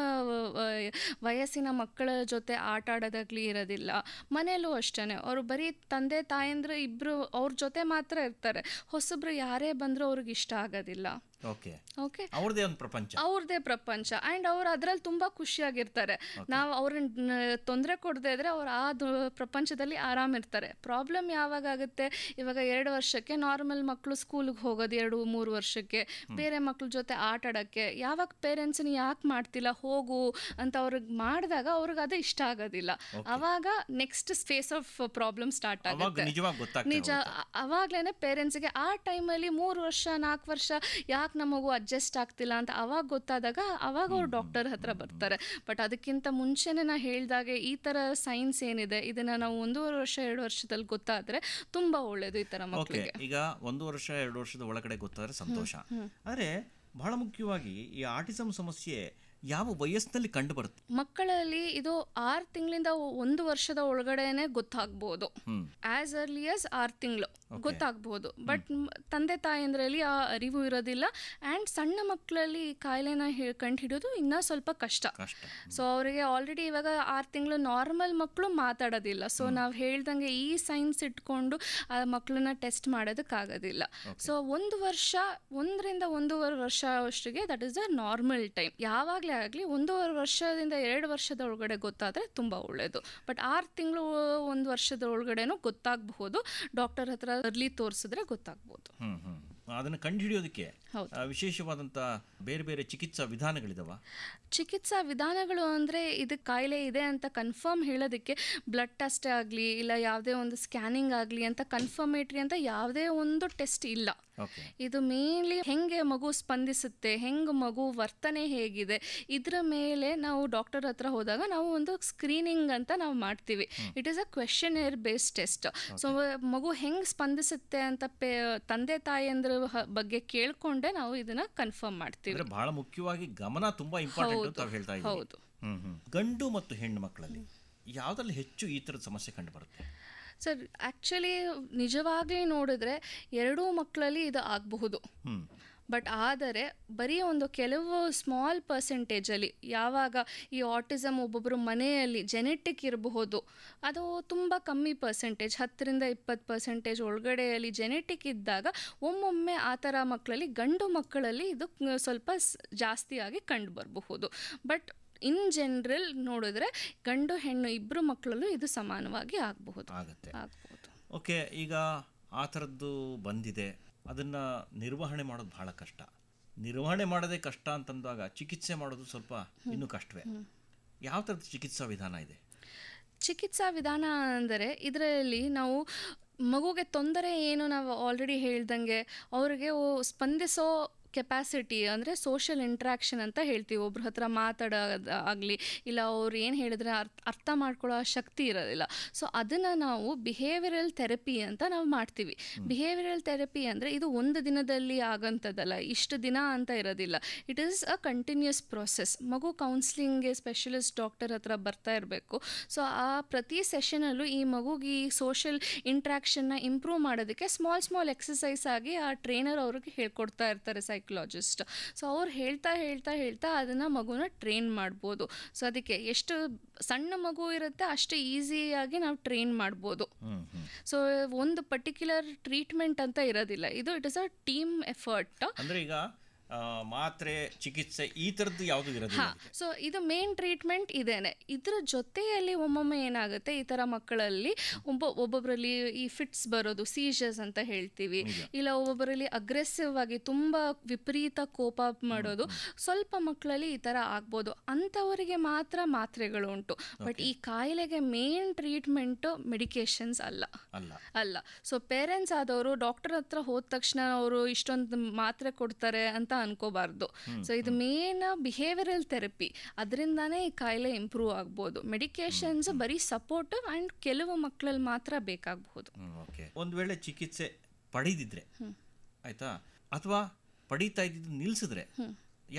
ವಯಸ್ಸಿನ ಮಕ್ಕಳ ಜೊತೆ ಆಟ ಆಡೋದಾಗ್ಲಿ ಇರೋದಿಲ್ಲ. ಮನೇಲೂ ಅಷ್ಟೇ, ಅವರು ಬರೀ ತಂದೆ ತಾಯಂದ್ರೆ ಇಬ್ಬರು ಅವ್ರ ಜೊತೆ ಮಾತ್ರ ಇರ್ತಾರೆ. ಹೊಸಬ್ರು ಯಾರೇ ಬಂದರೂ ಅವ್ರಿಗೆ ಇಷ್ಟ ಆಗೋದಿಲ್ಲ. ಓಕೆ, ಅವ್ರದೇ ಒಂದು ಪ್ರಪಂಚ, ಅವ್ರದೇ ಪ್ರಪಂಚ. ಆ್ಯಂಡ್ ಅವ್ರು ಅದರಲ್ಲಿ ತುಂಬ ಖುಷಿಯಾಗಿರ್ತಾರೆ. ನಾವು ಅವ್ರನ್ನ ತೊಂದರೆ ಕೊಡದೇ ಇದ್ರೆ ಅವ್ರು ಆ ಪ್ರಪಂಚದಲ್ಲಿ ಆರಾಮಿರ್ತಾರೆ. ಪ್ರಾಬ್ಲಮ್ ಯಾವಾಗ ಆಗುತ್ತೆ, ಇವಾಗ 2 ವರ್ಷಕ್ಕೆ ನಾರ್ಮಲ್ ಮಕ್ಕಳು ಸ್ಕೂಲಿಗೆ ಹೋಗೋದು, 2-3 ವರ್ಷಕ್ಕೆ ಬೇರೆ ಮಕ್ಳ ಜೊತೆ ಆಟ ಆಡೋಕ್ಕೆ ಯಾವಾಗ ಪೇರೆಂಟ್ಸ್ನ ಯಾಕೆ ಮಾಡ್ತಿಲ್ಲ ಹೋಗು ಅಂತ ಅವ್ರಿಗೆ ಮಾಡಿದಾಗ ಅವ್ರಿಗೆ ಅದು ಇಷ್ಟ ಆಗೋದಿಲ್ಲ. ಅವಾಗ next phase of problem start ಆಗುತ್ತೆ. ನಿಜ, ಅವಾಗ್ಲೇ ಪೇರೆಂಟ್ಸ್ಗೆ ಆ ಟೈಮಲ್ಲಿ 3 ವರ್ಷ 4 ವರ್ಷ ಯಾಕೆ ನಮಗೂ ಅಡ್ಜಸ್ಟ್ ಆಗ್ತಿಲ್ಲ ಅಂತ ಅವಾಗ ಗೊತ್ತಾದಾಗ ಅವಾಗ ಅವ್ರು ಡಾಕ್ಟರ್ ಹತ್ರ ಬರ್ತಾರೆ. ಬಟ್ ಅದಕ್ಕಿಂತ ಮುಂಚೆನೇ ನಾ ಹೇಳ್ದಾಗೆ ಈ ಥರ ಸೈನ್ಸ್ ಏನಿದೆ ಇದನ್ನು ನಾವು 1.5 ವರ್ಷ 2 ವರ್ಷದಲ್ಲಿ ಗೊತ್ತಾದರೆ ತುಂಬ ಒಳ್ಳೆಯದು ಈ ಥರ ಮಕ್ಕಳಿಗೆ. ಈಗ 1 ವರ್ಷ 2 ವರ್ಷದ ಒಳಗಡೆ ಗೊತ್ತಾದರೆ ಸಂತೋಷ. ಆದರೆ ಬಹಳ ಮುಖ್ಯವಾಗಿ ಈ ಆಟಿಸಮ್ ಸಮಸ್ಯೆ ಯಾವ ವಯಸ್ಸಿನಲ್ಲಿ ಕಂಡು ಬರುತ್ತೆ? ಮಕ್ಕಳಲ್ಲಿ ಇದು 6 ತಿಂಗಳಿಂದ 1 ವರ್ಷದ ಒಳಗಡೆನೆ ಗೊತ್ತಾಗ್ಬೋದು. ಆಸ್ ಅರ್ಲಿ ಆಸ್ 6 ತಿಂಗಳು ಗೊತ್ತಾಗ್ಬೋದು. ಬಟ್ ತಂದೆ ತಾಯಂದ್ರಲ್ಲಿ ಆ ಅರಿವು ಇರೋದಿಲ್ಲ. ಆ್ಯಂಡ್ ಸಣ್ಣ ಮಕ್ಕಳಲ್ಲಿ ಈ ಕಾಯಿಲೆನ ಕಂಡು ಹಿಡಿಯೋದು ಇನ್ನೂ ಸ್ವಲ್ಪ ಕಷ್ಟ. ಸೊ ಅವರಿಗೆ ಆಲ್ರೆಡಿ ಇವಾಗ 6 ತಿಂಗಳು ನಾರ್ಮಲ್ ಮಕ್ಕಳು ಮಾತಾಡೋದಿಲ್ಲ. ಸೊ ನಾವು ಹೇಳ್ದಂಗೆ ಈ ಸೈನ್ಸ್ ಇಟ್ಕೊಂಡು ಆ ಮಕ್ಕಳನ್ನ ಟೆಸ್ಟ್ ಮಾಡೋದಕ್ಕಾಗೋದಿಲ್ಲ. ಸೊ 1 ವರ್ಷ 1ರಿಂದ 1.5 ವರ್ಷ ಅಷ್ಟಿಗೆ that is the normal time. ಯಾವಾಗಲೇ ಆಗಲಿ 1.5 ವರ್ಷದಿಂದ 2 ವರ್ಷದ ಒಳಗಡೆ ಗೊತ್ತಾದರೆ ತುಂಬ ಒಳ್ಳೆಯದು. ಬಟ್ 6 ತಿಂಗಳು 1 ವರ್ಷದ ಒಳಗಡೆನೂ ಗೊತ್ತಾಗಬಹುದು. ಡಾಕ್ಟರ್ ಹತ್ರ ಅರ್ಲಿ ತೋರಿಸಿದ್ರೆ ಗೊತ್ತಾಗ್ಬೋದು. ಅದನ್ನು ಕಂಡುಹಿಡಿಯೋದಕ್ಕೆ ವಿಶೇಷವಾದಂಥ ಬೇರೆ ಬೇರೆ ಚಿಕಿತ್ಸಾ ವಿಧಾನಗಳಿದಾವ? ಚಿಕಿತ್ಸಾ ವಿಧಾನಗಳು ಅಂದರೆ ಇದು ಕಾಯಿಲೆ ಇದೆ ಅಂತ ಕನ್ಫರ್ಮ್ ಹೇಳೋದಕ್ಕೆ ಬ್ಲಡ್ ಟೆಸ್ಟ್ ಆಗಲಿ ಇಲ್ಲ ಯಾವುದೇ ಒಂದು ಸ್ಕ್ಯಾನಿಂಗ್ ಆಗಲಿ ಅಂತ ಕನ್ಫರ್ಮೇಟ್ರಿ ಅಂತ ಯಾವುದೇ ಒಂದು ಟೆಸ್ಟ್ ಇಲ್ಲ. ಇದು ಮೇನ್ಲಿ ಹೆಂಗೆ ಮಗು ಸ್ಪಂದಿಸುತ್ತೆ, ಹೆಂಗೆ ಮಗು ವರ್ತನೆ ಹೇಗಿದೆ ಇದರ ಮೇಲೆ ನಾವು ಡಾಕ್ಟರ್ ಹತ್ರ ಹೋದಾಗ ನಾವು ಒಂದು ಸ್ಕ್ರೀನಿಂಗ್ ಅಂತ ನಾವು ಮಾಡ್ತೀವಿ. It is a questionnaire based test. So ಮಗು ಹೆಂಗೆ ಸ್ಪಂದಿಸುತ್ತೆ ಅಂತ ತಂದೆ ತಾಯಿಯಂದ್ರ ಬಗ್ಗೆ ಕೇಳ್ಕೊಂಡೆ ನಾವು ಇದನ್ನ ಕನ್ಫರ್ಮ್ ಮಾಡ್ತೀವಿ. ಬಹಳ ಮುಖ್ಯವಾಗಿ ಗಮನ ತುಂಬಾ ಇಂಪಾರ್ಟೆಂಟ್ ಅಂತ ಹೇಳ್ತಾ ಇದ್ದೀವಿ. ಹೌದು. ಗಂಡು ಮತ್ತು ಹೆಣ್ಣು ಮಕ್ಕಳಲ್ಲಿ ಯಾವುದ್ರಲ್ಲಿ ಹೆಚ್ಚು ಈ ಥರದ ಸಮಸ್ಯೆ ಕಂಡು ಬರುತ್ತೆ? ಸರ್ ಆ್ಯಕ್ಚುಲಿ ನಿಜವಾಗ್ಲೂ ನೋಡಿದ್ರೆ 2 ಮಕ್ಕಳಲ್ಲಿ ಇದು ಆಗಬಹುದು. ಬಟ್ ಆದರೆ ಬರೀ ಒಂದು ಕೆಲವು ಸ್ಮಾಲ್ ಪರ್ಸೆಂಟೇಜಲ್ಲಿ ಯಾವಾಗ ಈ ಆಟಿಸಮ್ ಒಬ್ಬೊಬ್ಬರು ಮನೆಯಲ್ಲಿ ಜೆನೆಟಿಕ್ ಇರಬಹುದು, ಅದು ತುಂಬ ಕಮ್ಮಿ ಪರ್ಸೆಂಟೇಜ್ 10ರಿಂದ 20% ಒಳಗಡೆಯಲ್ಲಿ ಜೆನೆಟಿಕ್ ಇದ್ದಾಗ ಒಮ್ಮೊಮ್ಮೆ ಆ ಥರ ಮಕ್ಕಳಲ್ಲಿ ಗಂಡು ಮಕ್ಕಳಲ್ಲಿ ಇದು ಸ್ವಲ್ಪ ಜಾಸ್ತಿಯಾಗಿ ಕಂಡು ಬರಬಹುದು. ಬಟ್ ಇನ್ ಜನರಲ್ ನೋಡಿದ್ರೆ ಗಂಡು ಹೆಣ್ಣು ಇಬ್ಬರು ಮಕ್ಕಳಲ್ಲೂ ಇದು ಸಮಾನವಾಗಿ ಆಗಬಹುದು. ಓಕೆ, ಈಗ ಆ ಥರದ್ದು ಬಂದಿದೆ, ಅದನ್ನು ನಿರ್ವಹಣೆ ಮಾಡೋದು ಬಹಳ ಕಷ್ಟ. ನಿರ್ವಹಣೆ ಮಾಡೋದೇ ಕಷ್ಟ ಅಂತಂದಾಗ ಚಿಕಿತ್ಸೆ ಮಾಡೋದು ಸ್ವಲ್ಪ ಇನ್ನೂ ಕಷ್ಟವೇ. ಯಾವ ಥರದ ಚಿಕಿತ್ಸಾ ವಿಧಾನ ಇದೆ? ಚಿಕಿತ್ಸಾ ವಿಧಾನ ಅಂದರೆ ಇದರಲ್ಲಿ ನಾವು ಮಗುಗೆ ತೊಂದರೆ ಏನು ನಾವು ಆಲ್ರೆಡಿ ಹೇಳ್ದಂಗೆ ಅವ್ರಿಗೆ ಸ್ಪಂದಿಸೋ ಕೆಪಾಸಿಟಿ ಅಂದರೆ ಸೋಷಿಯಲ್ ಇಂಟ್ರ್ಯಾಕ್ಷನ್ ಅಂತ ಹೇಳ್ತೀವಿ. ಒಬ್ರ ಹತ್ರ ಮಾತಾಡೋದಾಗಲಿ ಇಲ್ಲ ಅವ್ರು ಏನು ಹೇಳಿದ್ರೆ ಅರ್ಥ ಮಾಡ್ಕೊಳ್ಳೋ ಶಕ್ತಿ ಇರೋದಿಲ್ಲ. ಸೊ ಅದನ್ನು ನಾವು ಬಿಹೇವಿಯರಲ್ ಥೆರಪಿ ಅಂತ ನಾವು ಮಾಡ್ತೀವಿ. ಬಿಹೇವಿಯರಲ್ ಥೆರಪಿ ಅಂದರೆ ಇದು ಒಂದು ದಿನದಲ್ಲಿ ಆಗೋಂಥದ್ದಲ್ಲ, ಇಷ್ಟು ದಿನ ಅಂತ ಇರೋದಿಲ್ಲ. It is a continuous process. ಮಗು ಕೌನ್ಸ್ಲಿಂಗ್ಗೆ ಸ್ಪೆಷಲಿಸ್ಟ್ ಡಾಕ್ಟರ್ ಹತ್ರ ಬರ್ತಾ ಇರಬೇಕು. ಸೊ ಆ ಪ್ರತಿ ಸೆಷನಲ್ಲೂ ಈ ಮಗುಗೆ ಈ ಸೋಷಿಯಲ್ ಇಂಟ್ರ್ಯಾಕ್ಷನ್ನ ಇಂಪ್ರೂವ್ ಮಾಡೋದಕ್ಕೆ ಸ್ಮಾಲ್ ಎಕ್ಸಸೈಸ್ ಆಗಿ ಆ ಟ್ರೈನರ್ ಅವ್ರಿಗೆ ಹೇಳ್ಕೊಡ್ತಾ ಇರ್ತಾರೆ, ಸೈಕಲಾಜಿಸ್ಟ್. ಸೊ ಅವ್ರು ಹೇಳ್ತಾ ಅದನ್ನು ಮಗುನ ಟ್ರೈನ್ ಮಾಡ್ಬೋದು. ಸೊ ಅದಕ್ಕೆ ಎಷ್ಟು ಸಣ್ಣ ಮಗು ಇರುತ್ತೆ ಅಷ್ಟು ಈಸಿಯಾಗಿ ನಾವು ಟ್ರೈನ್ ಮಾಡ್ಬೋದು. ಸೊ ಒಂದು ಪರ್ಟಿಕ್ಯುಲರ್ ಟ್ರೀಟ್ಮೆಂಟ್ ಅಂತ ಇರೋದಿಲ್ಲ, ಇದು it is a team effort. ಅಂದರೆ ಈಗ ಮಾತ್ರೆ ಚಿಕಿತ್ಸೆ ಈ ಥರದ್ದು ಯಾವುದು ಇರೋದಿಲ್ಲ. ಸೊ ಇದು ಮೇನ್ ಟ್ರೀಟ್ಮೆಂಟ್ ಇದೇನೆ. ಇದ್ರ ಜೊತೆಯಲ್ಲಿ ಒಮ್ಮೊಮ್ಮೆ ಏನಾಗುತ್ತೆ ಈ ಥರ ಮಕ್ಕಳಲ್ಲಿ ಒಬ್ಬೊಬ್ಬರಲ್ಲಿ ಈ ಫಿಟ್ಸ್ ಬರೋದು, ಸೀಜರ್ಸ್ ಅಂತ ಹೇಳ್ತೀವಿ, ಇಲ್ಲ ಒಬ್ಬೊಬ್ಬರಲ್ಲಿ ಅಗ್ರೆಸಿವ್ ಆಗಿ ತುಂಬ ವಿಪರೀತ ಕೋಪ ಮಾಡೋದು, ಸ್ವಲ್ಪ ಮಕ್ಕಳಲ್ಲಿ ಈ ಥರ ಆಗ್ಬೋದು. ಅಂಥವರಿಗೆ ಮಾತ್ರ ಮಾತ್ರೆಗಳು ಉಂಟು. ಬಟ್ ಈ ಕಾಯಿಲೆಗೆ ಮೇನ್ ಟ್ರೀಟ್ಮೆಂಟು ಮೆಡಿಕೇಶನ್ಸ್ ಅಲ್ಲ. ಸೊ ಪೇರೆಂಟ್ಸ್ ಆದವರು ಡಾಕ್ಟರ್ ಹತ್ರ ಹೋದ ತಕ್ಷಣ ಅವರು ಇಷ್ಟೊಂದು ಮಾತ್ರೆ ಕೊಡ್ತಾರೆ ಅಂತ ಅನ್ಕೋಬಾರ್ದು. ಸೊ ಇದು ಮೇನ್ ಬಿಹೇವಿಯರಲ್ ಥೆರಪಿ, ಅದರಿಂದಾನೇ ಈ ಕಾಯಿಲೆ ಇಂಪ್ರೂವ್ ಆಗ್ಬೋದು. ಮೆಡಿಕೇಶನ್ಸ್ ಬರೀ ಸಪೋರ್ಟ್ ಆ್ಯಂಡ್ ಕೆಲವು ಮಕ್ಕಳಲ್ಲಿ ಮಾತ್ರ ಬೇಕಾಗಬಹುದು. ಒಂದು ವೇಳೆ ಚಿಕಿತ್ಸೆ ಪಡೆದಿದ್ರೆ ಆಯ್ತಾ, ಅಥವಾ ಪಡೀತಾ ಇದ್ದಿದ್ದು ನಿಲ್ಲಿಸಿದ್ರೆ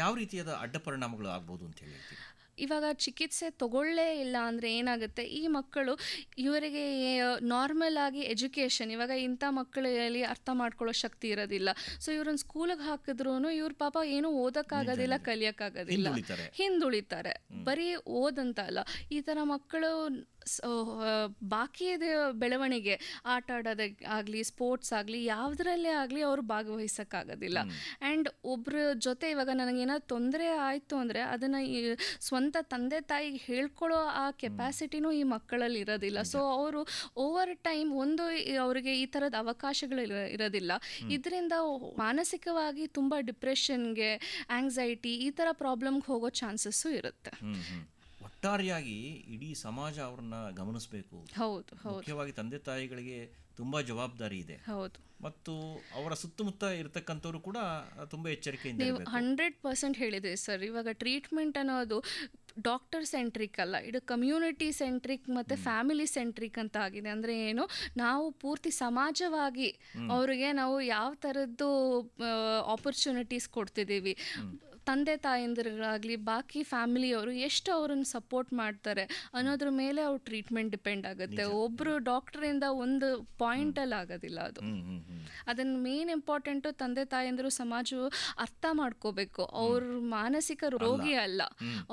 ಯಾವ ರೀತಿಯಾದ ಅಡ್ಡ ಪರಿಣಾಮಗಳು ಆಗ್ಬೋದು ಅಂತ ಹೇಳ್ತೀವಿ? ಇವಾಗ ಚಿಕಿತ್ಸೆ ತಗೊಳ್ಳೇ ಇಲ್ಲ ಅಂದರೆ ಏನಾಗುತ್ತೆ, ಈ ಮಕ್ಕಳು ಇವರಿಗೆ ನಾರ್ಮಲ್ ಆಗಿ ಎಜುಕೇಷನ್, ಇವಾಗ ಇಂಥ ಮಕ್ಕಳಲ್ಲಿ ಅರ್ಥ ಮಾಡ್ಕೊಳ್ಳೋ ಶಕ್ತಿ ಇರೋದಿಲ್ಲ. ಸೊ ಇವ್ರನ್ನ ಸ್ಕೂಲಿಗೆ ಹಾಕಿದ್ರು ಇವ್ರ ಪಾಪ ಏನೂ ಓದೋಕ್ಕಾಗೋದಿಲ್ಲ, ಕಲಿಯೋಕ್ಕಾಗೋದಿಲ್ಲ, ಹಿಂದುಳಿತಾರೆ. ಬರೀ ಓದಂತ ಅಲ್ಲ, ಈ ಥರ ಮಕ್ಕಳು ಬಾಕಿ ಬೆಳವಣಿಗೆ, ಆಟ ಆಡೋದಾಗಲಿ, ಸ್ಪೋರ್ಟ್ಸ್ ಆಗಲಿ, ಯಾವುದರಲ್ಲೇ ಆಗಲಿ ಅವರು ಭಾಗವಹಿಸೋಕ್ಕಾಗೋದಿಲ್ಲ. ಆ್ಯಂಡ್ ಒಬ್ಬರ ಜೊತೆ ಇವಾಗ ನನಗೇನಾದ್ರು ತೊಂದರೆ ಆಯಿತು ಅಂದರೆ ಅದನ್ನು ಸ್ವಂತ ತಂದೆ ತಾಯಿಗೆ ಹೇಳ್ಕೊಳ್ಳೋ ಆ ಕೆಪಾಸಿಟಿನೂ ಈ ಮಕ್ಕಳಲ್ಲಿ ಇರೋದಿಲ್ಲ. ಸೊ ಅವರು ಓವರ್ ಟೈಮ್ ಅವರಿಗೆ ಈ ಥರದ ಅವಕಾಶಗಳು ಇರೋದಿಲ್ಲ. ಇದರಿಂದ ಮಾನಸಿಕವಾಗಿ ತುಂಬ ಡಿಪ್ರೆಷನ್ಗೆ, ಆಂಗ್ಸೈಟಿ, ಈ ಥರ ಪ್ರಾಬ್ಲಮ್ಗೆ ಹೋಗೋ ಚಾನ್ಸಸ್ಸು ಇರುತ್ತೆ. ಒಟ್ಟಾರೆಯಾಗಿ ಇಡೀ ಸಮಾಜ ಅವ್ರನ್ನ ಗಮನಿಸಬೇಕು. ಹೌದು, ಮುಖ್ಯವಾಗಿ ತಂದೆ ತಾಯಿಗಳಿಗೆ ತುಂಬ ಜವಾಬ್ದಾರಿ ಇದೆ. ಹೌದು. ಮತ್ತು ಅವರ ಸುತ್ತಮುತ್ತ ಇರತಕ್ಕಂಥವ್ರು ಕೂಡ ತುಂಬ ಎಚ್ಚರಿಕೆಯಿಂದ ನೀವು 100% ಹೇಳಿದೆ ಸರ್. ಇವಾಗ ಟ್ರೀಟ್ಮೆಂಟ್ ಅನ್ನೋದು ಡಾಕ್ಟರ್ ಸೆಂಟ್ರಿಕ್ ಅಲ್ಲ, ಇದು ಕಮ್ಯುನಿಟಿ ಸೆಂಟ್ರಿಕ್ ಮತ್ತು ಫ್ಯಾಮಿಲಿ ಸೆಂಟ್ರಿಕ್ ಅಂತ ಆಗಿದೆ. ಅಂದರೆ ಏನು, ನಾವು ಪೂರ್ತಿ ಸಮಾಜವಾಗಿ ಅವರಿಗೆ ನಾವು ಯಾವ ಥರದ್ದು ಆಪರ್ಚುನಿಟೀಸ್ ಕೊಡ್ತಿದ್ದೀವಿ, ತಂದೆ ತಾಯಂದಿರಾಗಲಿ ಬಾಕಿ ಫ್ಯಾಮಿಲಿಯವರು ಎಷ್ಟು ಅವ್ರನ್ನ ಸಪೋರ್ಟ್ ಮಾಡ್ತಾರೆ ಅನ್ನೋದ್ರ ಮೇಲೆ ಅವ್ರ ಟ್ರೀಟ್ಮೆಂಟ್ ಡಿಪೆಂಡ್ ಆಗುತ್ತೆ. ಒಬ್ಬರು ಡಾಕ್ಟ್ರಿಂದ ಒಂದು ಪಾಯಿಂಟಲ್ಲಿ ಆಗೋದಿಲ್ಲ ಅದು. ಅದನ್ನು ಮೇನ್ ಇಂಪಾರ್ಟೆಂಟು ತಂದೆ ತಾಯಂದಿರು, ಸಮಾಜವು ಅರ್ಥ ಮಾಡ್ಕೋಬೇಕು. ಅವ್ರ ಮಾನಸಿಕ ರೋಗಿ ಅಲ್ಲ,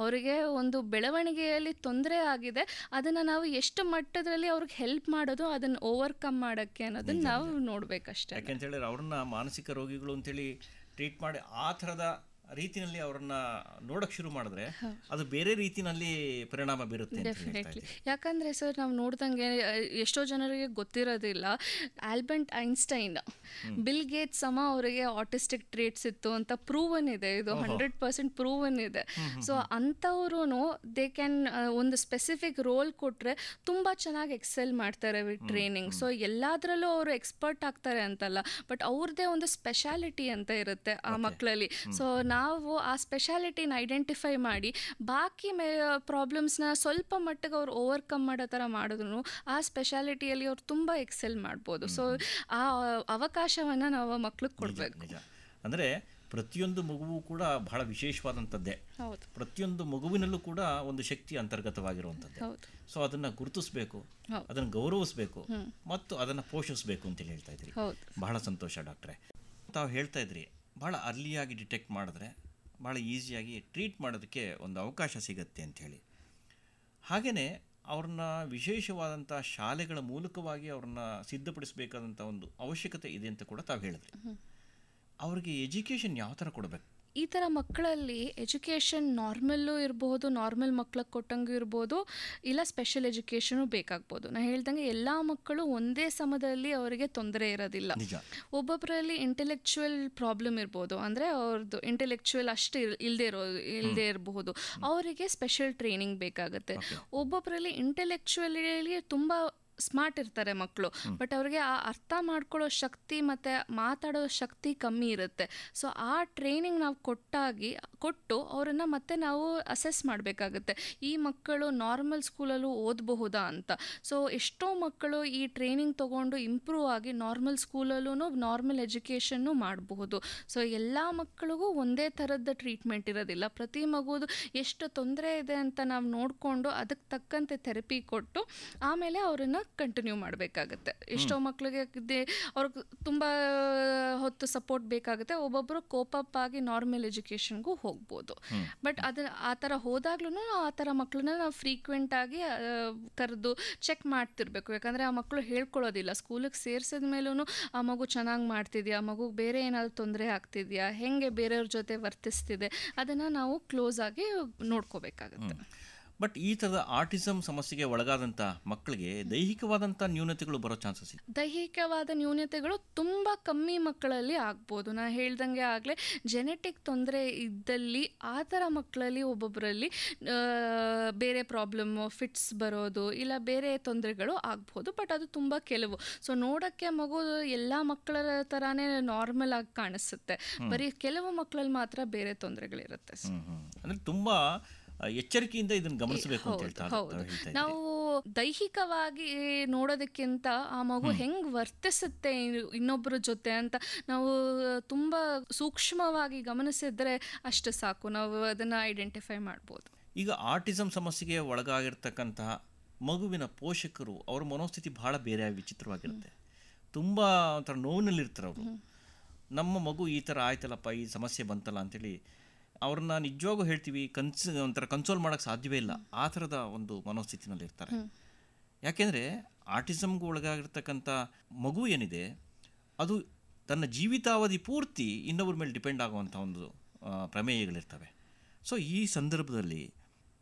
ಅವರಿಗೆ ಒಂದು ಬೆಳವಣಿಗೆಯಲ್ಲಿ ತೊಂದರೆ ಆಗಿದೆ, ಅದನ್ನು ನಾವು ಎಷ್ಟು ಮಟ್ಟದಲ್ಲಿ ಅವ್ರಿಗೆ ಹೆಲ್ಪ್ ಮಾಡೋದು, ಅದನ್ನು ಓವರ್ಕಮ್ ಮಾಡೋಕ್ಕೆ ಅನ್ನೋದನ್ನು ನಾವು ನೋಡಬೇಕಷ್ಟೇ. ಯಾಕೆಂತೇಳಿದ್ರೆ ಅವ್ರನ್ನ ಮಾನಸಿಕ ರೋಗಿಗಳು ಅಂತೇಳಿ ಟ್ರೀಟ್ ಮಾಡಿ ಆ ಥರದ ರೀತಿಯಲ್ಲಿ ಅವರನ್ನ ನೋಡಕ್ಕೆ ಶುರು ಮಾಡಿದ್ರೆ ಅದು ಬೇರೆ ರೀತಿಯಲ್ಲಿ ಪರಿಣಾಮ ಬೀರುತ್ತೆ. ಡೆಫಿನೆಟ್ಲಿ. ಯಾಕಂದರೆ ಸರ್, ನಾವು ನೋಡ್ದಂಗೆ ಎಷ್ಟೋ ಜನರಿಗೆ ಗೊತ್ತಿರೋದಿಲ್ಲ, ಆಲ್ಬರ್ಟ್ ಐನ್ಸ್ಟೈನ್, ಬಿಲ್ ಗೇಟ್ಸ್ ಅವರಿಗೆ ಆಟಿಸ್ಟಿಕ್ ಟ್ರೇಟ್ಸ್ ಇತ್ತು ಅಂತ ಪ್ರೂವನ್ ಇದೆ. ಇದು 100% ಪ್ರೂವನ್ ಇದೆ. ಸೊ ಅಂಥವ್ರು ದೇ ಕ್ಯಾನ್ ಒಂದು ಸ್ಪೆಸಿಫಿಕ್ ರೋಲ್ ಕೊಟ್ಟರೆ ತುಂಬ ಚೆನ್ನಾಗಿ ಎಕ್ಸೆಲ್ ಮಾಡ್ತಾರೆ ವಿತ್ ಟ್ರೈನಿಂಗ್. ಸೊ ಎಲ್ಲದರಲ್ಲೂ ಅವರು ಎಕ್ಸ್ಪರ್ಟ್ ಆಗ್ತಾರೆ ಅಂತಲ್ಲ, ಬಟ್ ಅವ್ರದ್ದೇ ಒಂದು ಸ್ಪೆಷಾಲಿಟಿ ಅಂತ ಇರುತ್ತೆ ಆ ಮಕ್ಕಳಲ್ಲಿ. ಸೊ ನಾವು ಆ ಸ್ಪೆಷಾಲಿಟಿನ ಐಡೆಂಟಿಫೈ ಮಾಡಿ ಬಾಕಿ ಪ್ರಾಬ್ಲಮ್ಸ್ನ ಸ್ವಲ್ಪ ಮಟ್ಟಿಗೆ ಅವ್ರು ಓವರ್ಕಮ್ ಮಾಡೋ ಥರ ಮಾಡಿದ್ರು ಆ ಸ್ಪೆಷಾಲಿಟಿಯಲ್ಲಿ ಅವ್ರು ತುಂಬ ಎಕ್ಸೆಲ್ ಮಾಡ್ಬೋದು. ಸೊ ಆ ಅವಕಾಶವನ್ನು ನಾವು ಮಕ್ಳಿಗೆ ಕೊಡಬೇಕು. ಅಂದರೆ ಪ್ರತಿಯೊಂದು ಮಗುವು ಕೂಡ ಬಹಳ ವಿಶೇಷವಾದಂಥದ್ದೇ. ಪ್ರತಿಯೊಂದು ಮಗುವಿನಲ್ಲೂ ಕೂಡ ಒಂದು ಶಕ್ತಿ ಅಂತರ್ಗತವಾಗಿರುವಂಥದ್ದು. ಸೊ ಅದನ್ನು ಗುರುತಿಸ್ಬೇಕು, ಅದನ್ನು ಗೌರವಿಸ್ಬೇಕು ಮತ್ತು ಅದನ್ನು ಪೋಷಿಸಬೇಕು ಅಂತೇಳಿ ಹೇಳ್ತಾ ಇದ್ರಿ. ಬಹಳ ಸಂತೋಷ ಡಾಕ್ಟ್ರೆ. ತಾವು ಹೇಳ್ತಾ ಇದ್ರಿ ಭಾಳ ಅರ್ಲಿಯಾಗಿ ಡಿಟೆಕ್ಟ್ ಮಾಡಿದ್ರೆ ಭಾಳ ಈಸಿಯಾಗಿ ಟ್ರೀಟ್ ಮಾಡೋದಕ್ಕೆ ಒಂದು ಅವಕಾಶ ಸಿಗತ್ತೆ ಅಂಥೇಳಿ. ಹಾಗೆಯೇ ಅವ್ರನ್ನ ವಿಶೇಷವಾದಂಥ ಶಾಲೆಗಳ ಮೂಲಕವಾಗಿ ಅವ್ರನ್ನ ಸಿದ್ಧಪಡಿಸಬೇಕಾದಂಥ ಒಂದು ಅವಶ್ಯಕತೆ ಇದೆ ಅಂತ ಕೂಡ ತಾವು ಹೇಳಿದ್ರಿ. ಅವ್ರಿಗೆ ಎಜುಕೇಷನ್ ಯಾವ ಥರ ಕೊಡಬೇಕು? ಈ ಥರ ಮಕ್ಕಳಲ್ಲಿ ಎಜುಕೇಷನ್ ನಾರ್ಮಲ್ಲು ಇರ್ಬೋದು, ನಾರ್ಮಲ್ ಮಕ್ಳಿಗೆ ಕೊಟ್ಟಂಗೂ ಇರ್ಬೋದು, ಇಲ್ಲ ಸ್ಪೆಷಲ್ ಎಜುಕೇಷನು ಬೇಕಾಗ್ಬೋದು. ನಾನು ಹೇಳ್ದಂಗೆ ಎಲ್ಲ ಮಕ್ಕಳು ಒಂದೇ ಸಮಯದಲ್ಲಿ ಅವರಿಗೆ ತೊಂದರೆ ಇರೋದಿಲ್ಲ. ಒಬ್ಬೊಬ್ಬರಲ್ಲಿ ಇಂಟೆಲೆಕ್ಚುವಲ್ ಪ್ರಾಬ್ಲಮ್ ಇರ್ಬೋದು, ಅಂದರೆ ಅವ್ರದ್ದು ಇಂಟೆಲೆಕ್ಚುವಲ್ ಅಷ್ಟು ಇಲ್ಲದೆ ಇರಬಹುದು, ಅವರಿಗೆ ಸ್ಪೆಷಲ್ ಟ್ರೈನಿಂಗ್ ಬೇಕಾಗುತ್ತೆ. ಒಬ್ಬೊಬ್ಬರಲ್ಲಿ ಇಂಟೆಲೆಕ್ಚುವಲಿ ತುಂಬ ಸ್ಮಾರ್ಟ್ ಇರ್ತಾರೆ ಮಕ್ಕಳು, ಬಟ್ ಅವ್ರಿಗೆ ಆ ಅರ್ಥ ಮಾಡ್ಕೊಳ್ಳೋ ಶಕ್ತಿ ಮತ್ತು ಮಾತಾಡೋ ಶಕ್ತಿ ಕಮ್ಮಿ ಇರುತ್ತೆ. ಸೊ ಆ ಟ್ರೈನಿಂಗ್ ನಾವು ಕೊಟ್ಟು ಅವರನ್ನು ಮತ್ತೆ ನಾವು ಅಸೆಸ್ ಮಾಡಬೇಕಾಗುತ್ತೆ, ಈ ಮಕ್ಕಳು ನಾರ್ಮಲ್ ಸ್ಕೂಲಲ್ಲೂ ಓದಬಹುದಾ ಅಂತ. ಸೊ ಎಷ್ಟೋ ಮಕ್ಕಳು ಈ ಟ್ರೈನಿಂಗ್ ತೊಗೊಂಡು ಇಂಪ್ರೂವ್ ಆಗಿ ನಾರ್ಮಲ್ ಸ್ಕೂಲಲ್ಲೂ ನಾರ್ಮಲ್ ಎಜುಕೇಷನ್ನು ಮಾಡಬಹುದು. ಸೊ ಎಲ್ಲ ಮಕ್ಕಳಿಗೂ ಒಂದೇ ಥರದ ಟ್ರೀಟ್ಮೆಂಟ್ ಇರೋದಿಲ್ಲ. ಪ್ರತಿ ಮಗುದು ಎಷ್ಟು ತೊಂದರೆ ಇದೆ ಅಂತ ನಾವು ನೋಡಿಕೊಂಡು ಅದಕ್ಕೆ ತಕ್ಕಂತೆ ಥೆರಪಿ ಕೊಟ್ಟು ಆಮೇಲೆ ಅವರನ್ನು ಕಂಟಿನ್ಯೂ ಮಾಡಬೇಕಾಗತ್ತೆ. ಎಷ್ಟೋ ಮಕ್ಕಳಿಗೆ ಅವ್ರಿಗೆ ತುಂಬ ಹೊತ್ತು ಸಪೋರ್ಟ್ ಬೇಕಾಗುತ್ತೆ, ಒಬ್ಬೊಬ್ಬರು ಕೋಪಪ್ ಆಗಿ ನಾರ್ಮಲ್ ಎಜುಕೇಷನ್ಗೂ ಹೋಗ್ಬೋದು. ಬಟ್ ಆ ಥರ ಹೋದಾಗ್ಲೂ ಆ ಥರ ಮಕ್ಕಳನ್ನ ನಾವು ಫ್ರೀಕ್ವೆಂಟ್ ಆಗಿ ಕರೆದು ಚೆಕ್ ಮಾಡ್ತಿರ್ಬೇಕು. ಯಾಕಂದರೆ ಆ ಮಕ್ಕಳು ಹೇಳ್ಕೊಳ್ಳೋದಿಲ್ಲ. ಸ್ಕೂಲಿಗೆ ಸೇರಿಸಿದ ಮೇಲೂ ಆ ಮಗು ಚೆನ್ನಾಗಿ ಮಾಡ್ತಿದ್ಯಾ, ಆ ಮಗುಗೆ ಬೇರೆ ಏನಾದರೂ ತೊಂದರೆ ಆಗ್ತಿದೆಯಾ, ಹೆಂಗೆ ಬೇರೆಯವ್ರ ಜೊತೆ ವರ್ತಿಸ್ತಿದೆ, ಅದನ್ನು ನಾವು ಕ್ಲೋಸ್ ಆಗಿ ನೋಡ್ಕೋಬೇಕಾಗತ್ತೆ. ಬಟ್ ಈ ಥರದ ಆಟಿಸಮ್ ಸಮಸ್ಯೆಗೆ ಒಳಗಾದಂಥ ಮಕ್ಕಳಿಗೆ ದೈಹಿಕವಾದಂಥ ನ್ಯೂನತೆಗಳು ಬರೋ ಚಾನ್ಸಸ್ ಇದೆ. ದೈಹಿಕವಾದ ನ್ಯೂನತೆಗಳು ತುಂಬ ಕಮ್ಮಿ ಮಕ್ಕಳಲ್ಲಿ ಆಗ್ಬೋದು. ನಾನು ಹೇಳ್ದಂಗೆ ಆಗಲೇ ಜೆನೆಟಿಕ್ ತೊಂದರೆ ಇದ್ದಲ್ಲಿ ಆ ಥರ ಮಕ್ಕಳಲ್ಲಿ ಒಬ್ಬೊಬ್ಬರಲ್ಲಿ ಬೇರೆ ಪ್ರಾಬ್ಲಮ್ಮು, ಫಿಟ್ಸ್ ಬರೋದು ಇಲ್ಲ ಬೇರೆ ತೊಂದರೆಗಳು ಆಗ್ಬೋದು. ಬಟ್ ಅದು ತುಂಬ ಕೆಲವು. ಸೊ ನೋಡೋಕ್ಕೆ ಮಗು ಎಲ್ಲ ಮಕ್ಕಳ ಥರನೇ ನಾರ್ಮಲ್ ಆಗಿ ಕಾಣಿಸುತ್ತೆ, ಬರೀ ಕೆಲವು ಮಕ್ಕಳಲ್ಲಿ ಮಾತ್ರ ಬೇರೆ ತೊಂದರೆಗಳಿರುತ್ತೆ. ಅಂದರೆ ತುಂಬ ಎಚ್ಚರಿಕೆಯಿಂದ ಇದನ್ನು ಗಮನಿಸಬೇಕು ಅಂತ ಹೇಳ್ತಾರೆ. ನಾವು ದೈಹಿಕವಾಗಿ ನೋಡೋದಕ್ಕಿಂತ ಆ ಮಗು ಹೆಂಗೆ ವರ್ತಿಸುತ್ತೆ ಇನ್ನೊಬ್ಬರ ಜೊತೆ ಅಂತ ನಾವು ತುಂಬ ಸೂಕ್ಷ್ಮವಾಗಿ ಗಮನಿಸಿದ್ರೆ ಅಷ್ಟು ಸಾಕು, ನಾವು ಅದನ್ನು ಐಡೆಂಟಿಫೈ ಮಾಡ್ಬೋದು. ಈಗ ಆಟಿಸಮ್ ಸಮಸ್ಯೆಗೆ ಒಳಗಾಗಿರ್ತಕ್ಕಂತಹ ಮಗುವಿನ ಪೋಷಕರು ಅವ್ರ ಮನೋಸ್ಥಿತಿ ಭಾಳ ಬೇರೆ ವಿಚಿತ್ರವಾಗಿರುತ್ತೆ. ತುಂಬ ಒಂಥರ ನೋವಿನಲ್ಲಿರ್ತಾರೆ ಅವರು. ನಮ್ಮ ಮಗು ಈ ಥರ ಆಯ್ತಲ್ಲಪ್ಪ, ಈ ಸಮಸ್ಯೆ ಬಂತಲ್ಲ ಅಂಥೇಳಿ ಅವ್ರನ್ನ ನಿಜವಾಗೂ ಹೇಳ್ತೀವಿ ಒಂಥರ ಕನ್ಸೋಲ್ ಮಾಡೋಕ್ಕೆ ಸಾಧ್ಯವೇ ಇಲ್ಲ. ಆ ಥರದ ಒಂದು ಮನೋಸ್ಥಿತಿನಲ್ಲಿ ಇರ್ತಾರೆ. ಯಾಕೆಂದರೆ ಆಟಿಸಮ್ಗೆ ಒಳಗಾಗಿರ್ತಕ್ಕಂಥ ಮಗು ಏನಿದೆ ಅದು ತನ್ನ ಜೀವಿತಾವಧಿ ಪೂರ್ತಿ ಇನ್ನೊಬ್ಬರ ಮೇಲೆ ಡಿಪೆಂಡ್ ಆಗುವಂಥ ಒಂದು ಪ್ರಮೇಯಗಳಿರ್ತವೆ. ಸೊ ಈ ಸಂದರ್ಭದಲ್ಲಿ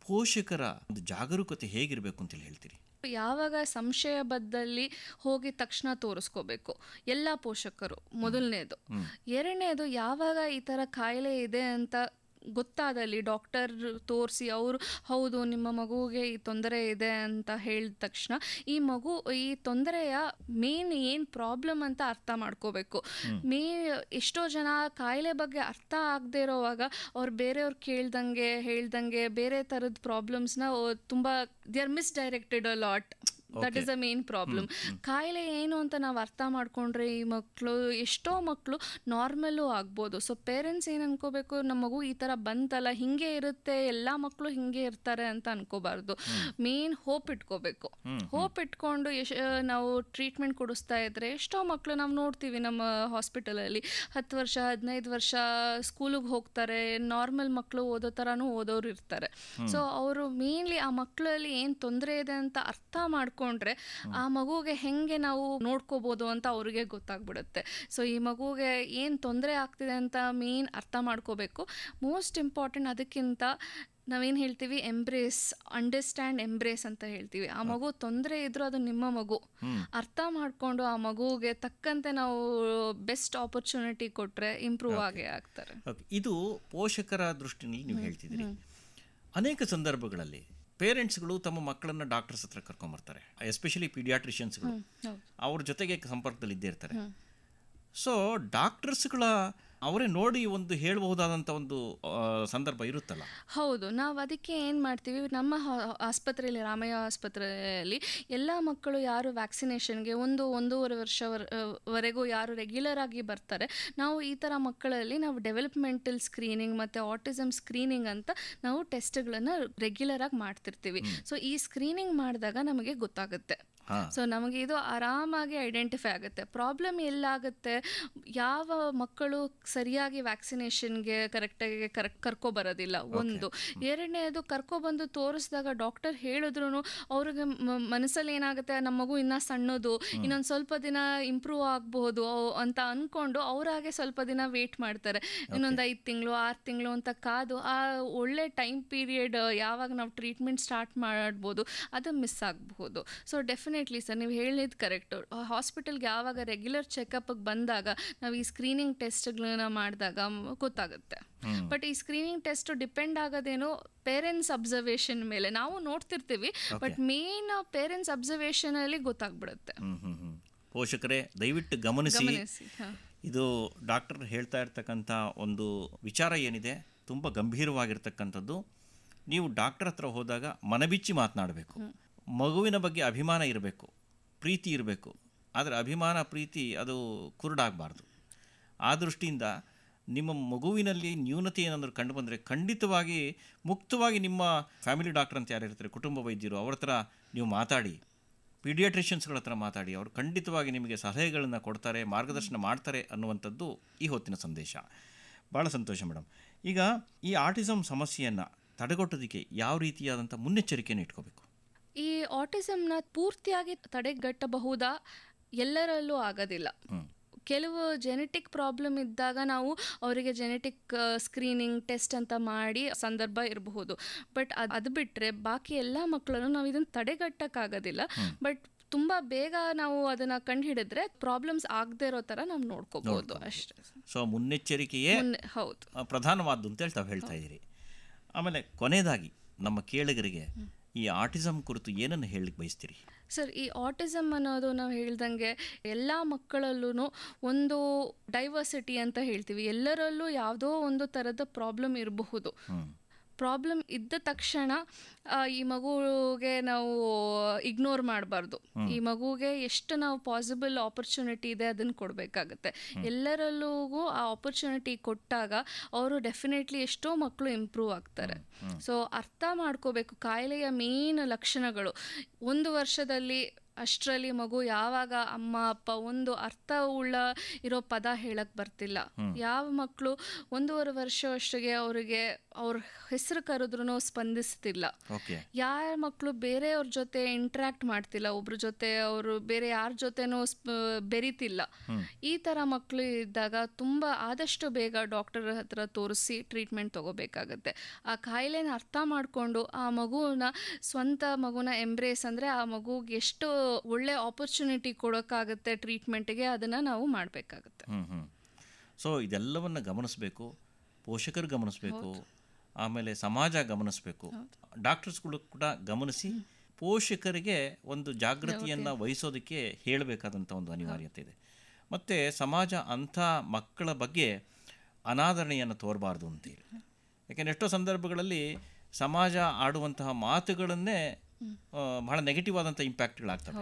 ಪೋಷಕರ ಒಂದು ಜಾಗರೂಕತೆ ಹೇಗಿರಬೇಕು ಅಂತೇಳಿ ಹೇಳ್ತೀರಿ? ಯಾವಾಗ ಸಂಶಯ ಬದ್ದಲ್ಲಿ ಹೋಗಿ ತಕ್ಷಣ ತೋರಿಸ್ಕೋಬೇಕು ಎಲ್ಲ ಪೋಷಕರು, ಮೊದಲನೇದು. ಎರಡನೇದು, ಯಾವಾಗ ಈ ಥರ ಕಾಯಿಲೆ ಇದೆ ಅಂತ ಗೊತ್ತಾದಲ್ಲಿ ಡಾಕ್ಟರ್ ತೋರಿಸಿ ಅವರು ಹೌದು ನಿಮ್ಮ ಮಗುವಿಗೆ ಈ ತೊಂದರೆ ಇದೆ ಅಂತ ಹೇಳಿದ ತಕ್ಷಣ ಈ ತೊಂದರೆಯ ಮೇನ್ ಏನು ಪ್ರಾಬ್ಲಮ್ ಅಂತ ಅರ್ಥ ಮಾಡ್ಕೋಬೇಕು. ಎಷ್ಟೋ ಜನ ಕಾಯಿಲೆ ಬಗ್ಗೆ ಅರ್ಥ ಆಗದೆ ಇರೋವಾಗ ಅವ್ರು ಬೇರೆಯವ್ರು ಹೇಳ್ದಂಗೆ ಬೇರೆ ಥರದ ಪ್ರಾಬ್ಲಮ್ಸ್ನ ತುಂಬ they are misdirected a lot. That is the main problem. ಕಾಯಿಲೆ ಏನು ಅಂತ ನಾವು ಅರ್ಥ ಮಾಡ್ಕೊಂಡ್ರೆ ಈ ಮಕ್ಕಳು, ಎಷ್ಟೋ ಮಕ್ಕಳು ನಾರ್ಮಲ್ಲು ಆಗ್ಬೋದು. ಸೊ ಪೇರೆಂಟ್ಸ್ ಏನು ಅನ್ಕೋಬೇಕು, ನಮ್ಮ ಮಗು ಈ ಥರ ಬಂತಲ್ಲ, ಹಿಂಗೆ ಇರುತ್ತೆ, ಎಲ್ಲ ಮಕ್ಕಳು ಹಿಂಗೆ ಇರ್ತಾರೆ ಅಂತ ಅನ್ಕೋಬಾರ್ದು. ಮೇನ್ ಹೋಪ್ ಇಟ್ಕೋಬೇಕು. ಹೋಪ್ ಇಟ್ಕೊಂಡು ನಾವು ಟ್ರೀಟ್ಮೆಂಟ್ ಕೊಡಿಸ್ತಾ ಇದ್ರೆ ಎಷ್ಟೋ ಮಕ್ಕಳು ನಾವು ನೋಡ್ತೀವಿ ನಮ್ಮ ಹಾಸ್ಪಿಟಲಲ್ಲಿ 10 ವರ್ಷ 15 ವರ್ಷ ಸ್ಕೂಲಿಗೆ ಹೋಗ್ತಾರೆ, ನಾರ್ಮಲ್ ಮಕ್ಕಳು ಓದೋ ಥರನೂ ಓದೋರು ಇರ್ತಾರೆ. ಸೊ ಅವರು ಮೇನ್ಲಿ ಆ ಮಕ್ಕಳಲ್ಲಿ ಏನು ತೊಂದರೆ ಇದೆ ಅಂತ ಅರ್ಥ ಮಾಡ್ಕೊಂಡ್ರೆ ಆ ಮಗುಗೆ ಹೆಂಗೆ ನಾವು ನೋಡ್ಕೋಬಹುದು ಅಂತ ಅವ್ರಿಗೆ ಗೊತ್ತಾಗ್ಬಿಡುತ್ತೆ. ಸೊ ಈ ಮಗುಗೆ ಏನು ತೊಂದರೆ ಆಗ್ತಿದೆ ಅಂತ ಮೇನ್ ಅರ್ಥ ಮಾಡ್ಕೋಬೇಕು. ಮೋಸ್ಟ್ ಇಂಪಾರ್ಟೆಂಟ್ ಅದಕ್ಕಿಂತ ನಾವೇನು ಹೇಳ್ತೀವಿ, ಅಂಡರ್ಸ್ಟ್ಯಾಂಡ್ ಎಂಬ್ರೇಸ್ ಅಂತ ಹೇಳ್ತೀವಿ. ಆ ಮಗು ತೊಂದರೆ ಇದ್ರೂ ಅದು ನಿಮ್ಮ ಮಗು, ಅರ್ಥ ಮಾಡಿಕೊಂಡು ಆ ಮಗುಗೆ ತಕ್ಕಂತೆ ನಾವು ಬೆಸ್ಟ್ ಆಪರ್ಚುನಿಟಿ ಕೊಟ್ಟರೆ ಇಂಪ್ರೂವ್ ಆಗೇ ಆಗ್ತಾರೆ. ಇದು ಪೋಷಕರ ದೃಷ್ಟಿನಲ್ಲಿ ನೀವು ಹೇಳ್ತಿದ್ದೀರಿ. ಅನೇಕ ಸಂದರ್ಭಗಳಲ್ಲಿ ಪೇರೆಂಟ್ಸ್ಗಳು ತಮ್ಮ ಮಕ್ಕಳನ್ನು ಡಾಕ್ಟರ್ಸ್ ಹತ್ರ ಕರ್ಕೊಂಬರ್ತಾರೆ, ಎಸ್ಪೆಷಲಿ ಪೀಡಿಯಾಟ್ರಿಷಿಯನ್ಸ್ಗಳು ಅವ್ರ ಜೊತೆಗೆ ಸಂಪರ್ಕದಲ್ಲಿ ಇದ್ದೇ ಇರ್ತಾರೆ. ಸೊ ಡಾಕ್ಟರ್ಸ್ಗಳ ಅವರೇ ನೋಡಿ ಒಂದು ಹೇಳಬಹುದಾದಂಥ ಒಂದು ಸಂದರ್ಭ ಇರುತ್ತಲ್ಲ. ಹೌದು, ನಾವು ಅದಕ್ಕೆ ಏನು ಮಾಡ್ತೀವಿ, ನಮ್ಮ ಆಸ್ಪತ್ರೆಯಲ್ಲಿ, ರಾಮಯ್ಯ ಆಸ್ಪತ್ರೆಯಲ್ಲಿ ಎಲ್ಲ ಮಕ್ಕಳು ಯಾರು ವ್ಯಾಕ್ಸಿನೇಷನ್ಗೆ 1-1.5 ವರ್ಷವರೆಗೂ ಯಾರು ರೆಗ್ಯುಲರ್ ಆಗಿ ಬರ್ತಾರೆ, ನಾವು ಈ ಥರ ಮಕ್ಕಳಲ್ಲಿ ನಾವು ಡೆವಲಪ್ಮೆಂಟಲ್ ಸ್ಕ್ರೀನಿಂಗ್ ಮತ್ತು ಆಟಿಸಮ್ ಸ್ಕ್ರೀನಿಂಗ್ ಅಂತ ನಾವು ಟೆಸ್ಟ್ಗಳನ್ನು ರೆಗ್ಯುಲರ್ ಆಗಿ ಮಾಡ್ತಿರ್ತೀವಿ. ಸೊ ಈ ಸ್ಕ್ರೀನಿಂಗ್ ಮಾಡಿದಾಗ ನಮಗೆ ಗೊತ್ತಾಗುತ್ತೆ. ಸೊ ನಮಗೆ ಇದು ಆರಾಮಾಗಿ ಐಡೆಂಟಿಫೈ ಆಗುತ್ತೆ. ಪ್ರಾಬ್ಲಮ್ ಎಲ್ಲಾಗುತ್ತೆ, ಯಾವ ಮಕ್ಕಳು ಸರಿಯಾಗಿ ವ್ಯಾಕ್ಸಿನೇಷನ್ಗೆ ಕರೆಕ್ಟಾಗಿ ಕರ್ಕೊಬರೋದಿಲ್ಲ ಒಂದು. ಎರಡನೇದು, ಕರ್ಕೊಬಂದು ತೋರಿಸಿದಾಗ ಡಾಕ್ಟರ್ ಹೇಳಿದ್ರು ಅವ್ರಿಗೆ ಮನಸ್ಸಲ್ಲಿ ಏನಾಗುತ್ತೆ, ನಮ್ಮ ಮಗು ಇನ್ನೂ ಸಣ್ಣದು, ಇನ್ನೊಂದು ಸ್ವಲ್ಪ ದಿನ ಇಂಪ್ರೂವ್ ಆಗ್ಬೋದು ಅಂತ ಅಂದ್ಕೊಂಡು ಅವರಾಗೆ ಸ್ವಲ್ಪ ದಿನ ವೇಟ್ ಮಾಡ್ತಾರೆ. ಇನ್ನೊಂದು 5 ತಿಂಗಳು 6 ತಿಂಗಳು ಅಂತ ಕಾದು ಆ ಒಳ್ಳೆ ಟೈಮ್ ಪೀರಿಯಡ್ ಯಾವಾಗ ನಾವು ಟ್ರೀಟ್ಮೆಂಟ್ ಸ್ಟಾರ್ಟ್ ಮಾಡ್ಬೋದು ಅದು ಮಿಸ್ ಆಗಬಹುದು. ಸೊ ಡೆಫಿನೆಟ್ಲಿ ಸರ್, ನೀವು ಹೇಳಿದ್ದು ಕರೆಕ್ಟು. ಹಾಸ್ಪಿಟಲ್ಗೆ ಯಾವಾಗ ರೆಗ್ಯುಲರ್ ಚೆಕಪ್ಗೆ ಬಂದಾಗ ನಾವು ಈ ಸ್ಕ್ರೀನಿಂಗ್ ಟೆಸ್ಟ್ಗಳನ್ನ ಮಾಡಿದಾಗ ಗೊತ್ತಾಗುತ್ತೆ. ಬಟ್ ಈ ಸ್ಕ್ರೀನಿಂಗ್ ಟೆಸ್ಟ್ ಡಿಪೆಂಡ್ ಆಗೋದೇನೋ ಪೇರೆಂಟ್ಸ್ ಅಬ್ಸರ್ವೇಷನ್ ಮೇಲೆ. ನಾವು ನೋಡ್ತಿರ್ತೀವಿ, ಬಟ್ ಮೇನ್ ಪೇರೆಂಟ್ಸ್ ಅಬ್ಸರ್ವೇಷನ್ ಅಲ್ಲಿ ಗೊತ್ತಾಗ್ಬಿಡುತ್ತೆ. ಪೋಷಕರೇ ದಯವಿಟ್ಟು ಗಮನಿಸಿ. ಇದು ಡಾಕ್ಟರ್ ಹೇಳ್ತಾ ಇರ್ತಕ್ಕಂಥ ಒಂದು ವಿಚಾರ ಏನಿದೆ ತುಂಬ ಗಂಭೀರವಾಗಿರ್ತಕ್ಕಂಥದ್ದು. ನೀವು ಡಾಕ್ಟರ್ ಹತ್ರ ಹೋದಾಗ ಮನಬಿಚ್ಚಿ ಮಾತನಾಡಬೇಕು. ಮಗುವಿನ ಬಗ್ಗೆ ಅಭಿಮಾನ ಇರಬೇಕು, ಪ್ರೀತಿ ಇರಬೇಕು. ಆದರೆ ಅಭಿಮಾನ ಪ್ರೀತಿ ಅದು ಕುರುಡಾಗಬಾರ್ದು. ಆ ದೃಷ್ಟಿಯಿಂದ ನಿಮ್ಮ ಮಗುವಿನಲ್ಲಿ ನ್ಯೂನತೆ ಏನಾದರೂ ಕಂಡು ಬಂದರೆ ಖಂಡಿತವಾಗಿ ಮುಕ್ತವಾಗಿ ನಿಮ್ಮ ಫ್ಯಾಮಿಲಿ ಡಾಕ್ಟರ್ ಅಂತ ಯಾರು ಇರ್ತಾರೆ, ಕುಟುಂಬ ವೈದ್ಯರು, ಅವ್ರ ಹತ್ರ ನೀವು ಮಾತಾಡಿ, ಪೀಡಿಯಾಟ್ರಿಷಿಯನ್ಸ್ಗಳ ಹತ್ರ ಮಾತಾಡಿ. ಅವರು ಖಂಡಿತವಾಗಿ ನಿಮಗೆ ಸಲಹೆಗಳನ್ನು ಕೊಡ್ತಾರೆ, ಮಾರ್ಗದರ್ಶನ ಮಾಡ್ತಾರೆ ಅನ್ನುವಂಥದ್ದು ಈ ಹೊತ್ತಿನ ಸಂದೇಶ. ಭಾಳ ಸಂತೋಷ ಮೇಡಮ್. ಈಗ ಈ ಆಟಿಸಮ್ ಸಮಸ್ಯೆಯನ್ನು ತಡೆಗಟ್ಟೋದಕ್ಕೆ ಯಾವ ರೀತಿಯಾದಂಥ ಮುನ್ನೆಚ್ಚರಿಕೆಯನ್ನು ಇಟ್ಕೋಬೇಕು? ಈ ಆಟಿಸಮ್ನ ಪೂರ್ತಿಯಾಗಿ ತಡೆಗಟ್ಟಬಹುದಾ? ಎಲ್ಲರಲ್ಲೂ ಆಗೋದಿಲ್ಲ. ಕೆಲವು ಜೆನೆಟಿಕ್ ಪ್ರಾಬ್ಲಮ್ ಇದ್ದಾಗ ನಾವು ಅವರಿಗೆ ಜೆನೆಟಿಕ್ ಸ್ಕ್ರೀನಿಂಗ್ ಟೆಸ್ಟ್ ಅಂತ ಮಾಡಿ ಸಂದರ್ಭ ಇರಬಹುದು. ಬಟ್ ಅದು ಬಿಟ್ಟರೆ ಬಾಕಿ ಎಲ್ಲ ಮಕ್ಕಳನ್ನು ನಾವು ಇದನ್ನು ತಡೆಗಟ್ಟಕ್ಕಾಗೋದಿಲ್ಲ. ಬಟ್ ತುಂಬ ಬೇಗ ನಾವು ಅದನ್ನು ಕಂಡುಹಿಡಿದ್ರೆ ಪ್ರಾಬ್ಲಮ್ಸ್ ಆಗದೆ ಇರೋ ಥರ ನಾವು ನೋಡ್ಕೋಬಹುದು ಅಷ್ಟೇ. ಸೊ ಮುನ್ನೆಚ್ಚರಿಕೆಯೇ ಹೌದು ಪ್ರಧಾನವಾದ್ದು ಅಂತೇಳಿ ತಾವು ಹೇಳ್ತಾ ಇದ್ದೀರಿ. ಆಮೇಲೆ ಕೊನೆಯದಾಗಿ ನಮ್ಮ ಕೇಳಿಗರಿಗೆ ಈ ಆಟಿಸಮ್ ಕುರಿತು ಏನನ್ನು ಹೇಳಲಿಕ್ಕೆ ಬಯಸ್ತೀರಿ? ಸರ್, ಈ ಆಟಿಸಮ್ ಅನ್ನೋದು ನಾವು ಹೇಳ್ದಂಗೆ ಎಲ್ಲ ಮಕ್ಕಳಲ್ಲೂ ಒಂದು ಡೈವರ್ಸಿಟಿ ಅಂತ ಹೇಳ್ತೀವಿ. ಎಲ್ಲರಲ್ಲೂ ಯಾವುದೋ ಒಂದು ಥರದ ಪ್ರಾಬ್ಲಮ್ ಇರಬಹುದು. ಪ್ರಾಬ್ಲಮ್ ಇದ್ದ ತಕ್ಷಣ ಈ ಮಗುಗೆ ನಾವು ಇಗ್ನೋರ್ ಮಾಡಬಾರ್ದು. ಈ ಮಗುಗೆ ಎಷ್ಟು ನಾವು ಪಾಸಿಬಲ್ ಆಪರ್ಚುನಿಟಿ ಇದೆ ಅದನ್ನು ಕೊಡಬೇಕಾಗತ್ತೆ. ಎಲ್ಲರಲ್ಲೂ ಆ ಆಪರ್ಚುನಿಟಿ ಕೊಟ್ಟಾಗ ಅವರು ಡೆಫಿನೆಟ್ಲಿ ಎಷ್ಟೋ ಮಕ್ಕಳು ಇಂಪ್ರೂವ್ ಆಗ್ತಾರೆ. ಸೊ ಅರ್ಥ ಮಾಡ್ಕೋಬೇಕು ಕಾಯಿಲೆಯ ಮೇನ್ ಲಕ್ಷಣಗಳು. 1 ವರ್ಷದಲ್ಲಿ ಅಷ್ಟರಲ್ಲಿ ಮಗು ಯಾವಾಗ ಅಮ್ಮ ಅಪ್ಪ ಒಂದು ಅರ್ಥ ಉಳ್ಳ ಇರೋ ಪದ ಹೇಳಕ್ ಬರ್ತಿಲ್ಲ. ಯಾವ ಮಕ್ಕಳು 1.5 ವರ್ಷ ಅಷ್ಟಿಗೆ ಅವರಿಗೆ ಅವ್ರ ಹೆಸರು ಕರೆದ್ರೂ ಸ್ಪಂದಿಸ್ತಿಲ್ಲ. ಯಾರ ಮಕ್ಕಳು ಬೇರೆಯವ್ರ ಜೊತೆ ಇಂಟ್ರಾಕ್ಟ್ ಮಾಡ್ತಿಲ್ಲ, ಒಬ್ರ ಜೊತೆ ಅವರು ಬೇರೆ ಯಾರ ಜೊತೆನೂ ಬೆರಿತಿಲ್ಲ. ಈ ಥರ ಮಕ್ಕಳು ಇದ್ದಾಗ ತುಂಬ ಆದಷ್ಟು ಬೇಗ ಡಾಕ್ಟರ್ ಹತ್ರ ತೋರಿಸಿ ಟ್ರೀಟ್ಮೆಂಟ್ ತಗೋಬೇಕಾಗತ್ತೆ. ಆ ಕಾಯಿಲೆನ ಅರ್ಥ ಮಾಡಿಕೊಂಡು ಆ ಮಗುನ ಸ್ವಂತ ಮಗುನ ಎಂಬ್ರೇಸ್ ಅಂದರೆ ಆ ಮಗುಗೆ ಎಷ್ಟು ಒಳ್ಳೆ ಆಪರ್ಚುನಿಟಿ ಕೊಡೋಕ್ಕಾಗುತ್ತೆ ಟ್ರೀಟ್ಮೆಂಟ್ಗೆ, ಅದನ್ನು ನಾವು ಮಾಡಬೇಕಾಗುತ್ತೆ. ಸೊ ಇದೆಲ್ಲವನ್ನು ಗಮನಿಸಬೇಕು, ಪೋಷಕರು ಗಮನಿಸಬೇಕು, ಆಮೇಲೆ ಸಮಾಜ ಗಮನಿಸಬೇಕು, ಡಾಕ್ಟರ್ಸ್ಗಳು ಕೂಡ ಗಮನಿಸಿ ಪೋಷಕರಿಗೆ ಒಂದು ಜಾಗೃತಿಯನ್ನು ವಹಿಸೋದಕ್ಕೆ ಹೇಳಬೇಕಾದಂಥ ಒಂದು ಅನಿವಾರ್ಯತೆ ಇದೆ. ಮತ್ತು ಸಮಾಜ ಅಂಥ ಮಕ್ಕಳ ಬಗ್ಗೆ ಅನಾದರಣೆಯನ್ನು ತೋರಬಾರ್ದು ಅಂತೇಳಿ. ಯಾಕೆಂದರೆ ಎಷ್ಟೋ ಸಂದರ್ಭಗಳಲ್ಲಿ ಸಮಾಜ ಆಡುವಂತಹ ಮಾತುಗಳನ್ನೇ ಬಹಳ ನೆಗೆಟಿವ್ ಆದಂಥ ಇಂಪ್ಯಾಕ್ಟ್ಗಳಾಗ್ತವೆ.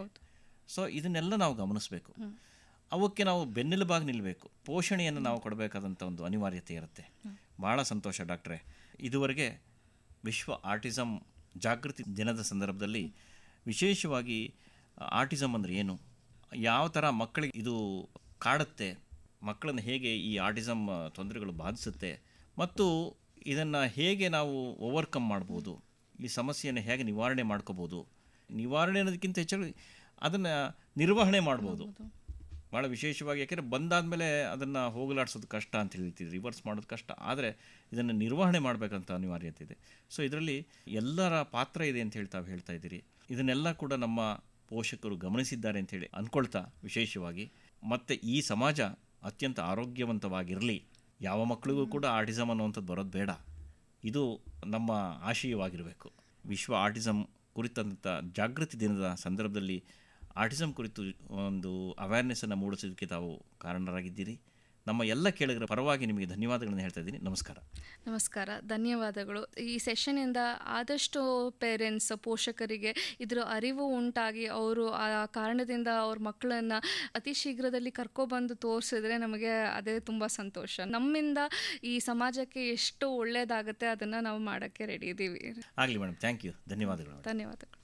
ಸೊ ಇದನ್ನೆಲ್ಲ ನಾವು ಗಮನಿಸಬೇಕು, ಅವಕ್ಕೆ ನಾವು ಬೆನ್ನೆಲುಬಾಗಿ ನಿಲ್ಲಬೇಕು, ಪೋಷಣೆಯನ್ನು ನಾವು ಕೊಡಬೇಕಾದಂಥ ಒಂದು ಅನಿವಾರ್ಯತೆ ಇರುತ್ತೆ. ಭಾಳ ಸಂತೋಷ ಡಾಕ್ಟ್ರೇ. ಇದುವರೆಗೆ ವಿಶ್ವ ಆಟಿಸಮ್ ಜಾಗೃತಿ ದಿನದ ಸಂದರ್ಭದಲ್ಲಿ ವಿಶೇಷವಾಗಿ ಆಟಿಸಮ್ ಅಂದರೆ ಏನು, ಯಾವ ಥರ ಮಕ್ಕಳಿಗೆ ಇದು ಕಾಡುತ್ತೆ, ಮಕ್ಕಳನ್ನು ಹೇಗೆ ಈ ಆಟಿಸಮ್ ತೊಂದರೆಗಳು ಬಾಧಿಸುತ್ತೆ ಮತ್ತು ಇದನ್ನು ಹೇಗೆ ನಾವು ಓವರ್ಕಮ್ ಮಾಡ್ಬೋದು, ಈ ಸಮಸ್ಯೆಯನ್ನು ಹೇಗೆ ನಿವಾರಣೆ ಮಾಡ್ಕೋಬೋದು, ನಿವಾರಣೆ ಅನ್ನೋದಕ್ಕಿಂತ ಹೆಚ್ಚಾಗಿ ಅದನ್ನು ನಿರ್ವಹಣೆ ಮಾಡ್ಬೋದು. ಭಾಳ ವಿಶೇಷವಾಗಿ ಯಾಕೆಂದರೆ ಬಂದಾದಮೇಲೆ ಅದನ್ನು ಹೋಗಲಾಡಿಸೋದು ಕಷ್ಟ ಅಂತ ಹೇಳ್ತಿದ್ರು, ರಿವರ್ಸ್ ಮಾಡೋದು ಕಷ್ಟ, ಆದರೆ ಇದನ್ನು ನಿರ್ವಹಣೆ ಮಾಡಬೇಕಂತ ಅನಿವಾರ್ಯತೆ ಇದೆ. ಸೊ ಇದರಲ್ಲಿ ಎಲ್ಲರ ಪಾತ್ರ ಇದೆ ಅಂತ ಹೇಳ್ತಾ ಇದ್ದೀರಿ. ಇದನ್ನೆಲ್ಲ ಕೂಡ ನಮ್ಮ ಪೋಷಕರು ಗಮನಿಸಿದ್ದಾರೆ ಅಂಥೇಳಿ ಅಂದ್ಕೊಳ್ತಾ ವಿಶೇಷವಾಗಿ, ಮತ್ತು ಈ ಸಮಾಜ ಅತ್ಯಂತ ಆರೋಗ್ಯವಂತವಾಗಿರಲಿ, ಯಾವ ಮಕ್ಕಳಿಗೂ ಕೂಡ ಆಟಿಸಮ್ ಅನ್ನುವಂಥದ್ದು ಬರೋದು ಬೇಡ, ಇದು ನಮ್ಮ ಆಶಯವಾಗಿರಬೇಕು. ವಿಶ್ವ ಆಟಿಸಮ್ ಕುರಿತಂಥ ಜಾಗೃತಿ ದಿನದ ಸಂದರ್ಭದಲ್ಲಿ ಆಟಿಸಮ್ ಕುರಿತು ಒಂದು ಅವೇರ್ನೆಸ್ಸನ್ನು ಮೂಡಿಸೋದಕ್ಕೆ ತಾವು ಕಾರಣರಾಗಿದ್ದೀರಿ. ನಮ್ಮ ಎಲ್ಲ ಕೇಳುಗರ ಪರವಾಗಿ ನಿಮಗೆ ಧನ್ಯವಾದಗಳನ್ನು ಹೇಳ್ತಾ ಇದ್ದೀನಿ. ನಮಸ್ಕಾರ. ನಮಸ್ಕಾರ, ಧನ್ಯವಾದಗಳು. ಈ ಸೆಷನಿಂದ ಆದಷ್ಟು ಪೇರೆಂಟ್ಸ್, ಪೋಷಕರಿಗೆ ಇದರ ಅರಿವು ಉಂಟಾಗಿ ಅವರು ಆ ಕಾರಣದಿಂದ ಅವ್ರ ಮಕ್ಕಳನ್ನು ಅತಿ ಶೀಘ್ರದಲ್ಲಿ ಕರ್ಕೊಬಂದು ತೋರಿಸಿದ್ರೆ ನಮಗೆ ಅದೇ ತುಂಬ ಸಂತೋಷ. ನಮ್ಮಿಂದ ಈ ಸಮಾಜಕ್ಕೆ ಎಷ್ಟು ಒಳ್ಳೆಯದಾಗುತ್ತೆ ಅದನ್ನು ನಾವು ಮಾಡೋಕ್ಕೆ ರೆಡಿ ಇದ್ದೀವಿ. ಆಗಲಿ ಮೇಡಮ್, ಥ್ಯಾಂಕ್ ಯು, ಧನ್ಯವಾದಗಳು. ಧನ್ಯವಾದಗಳು.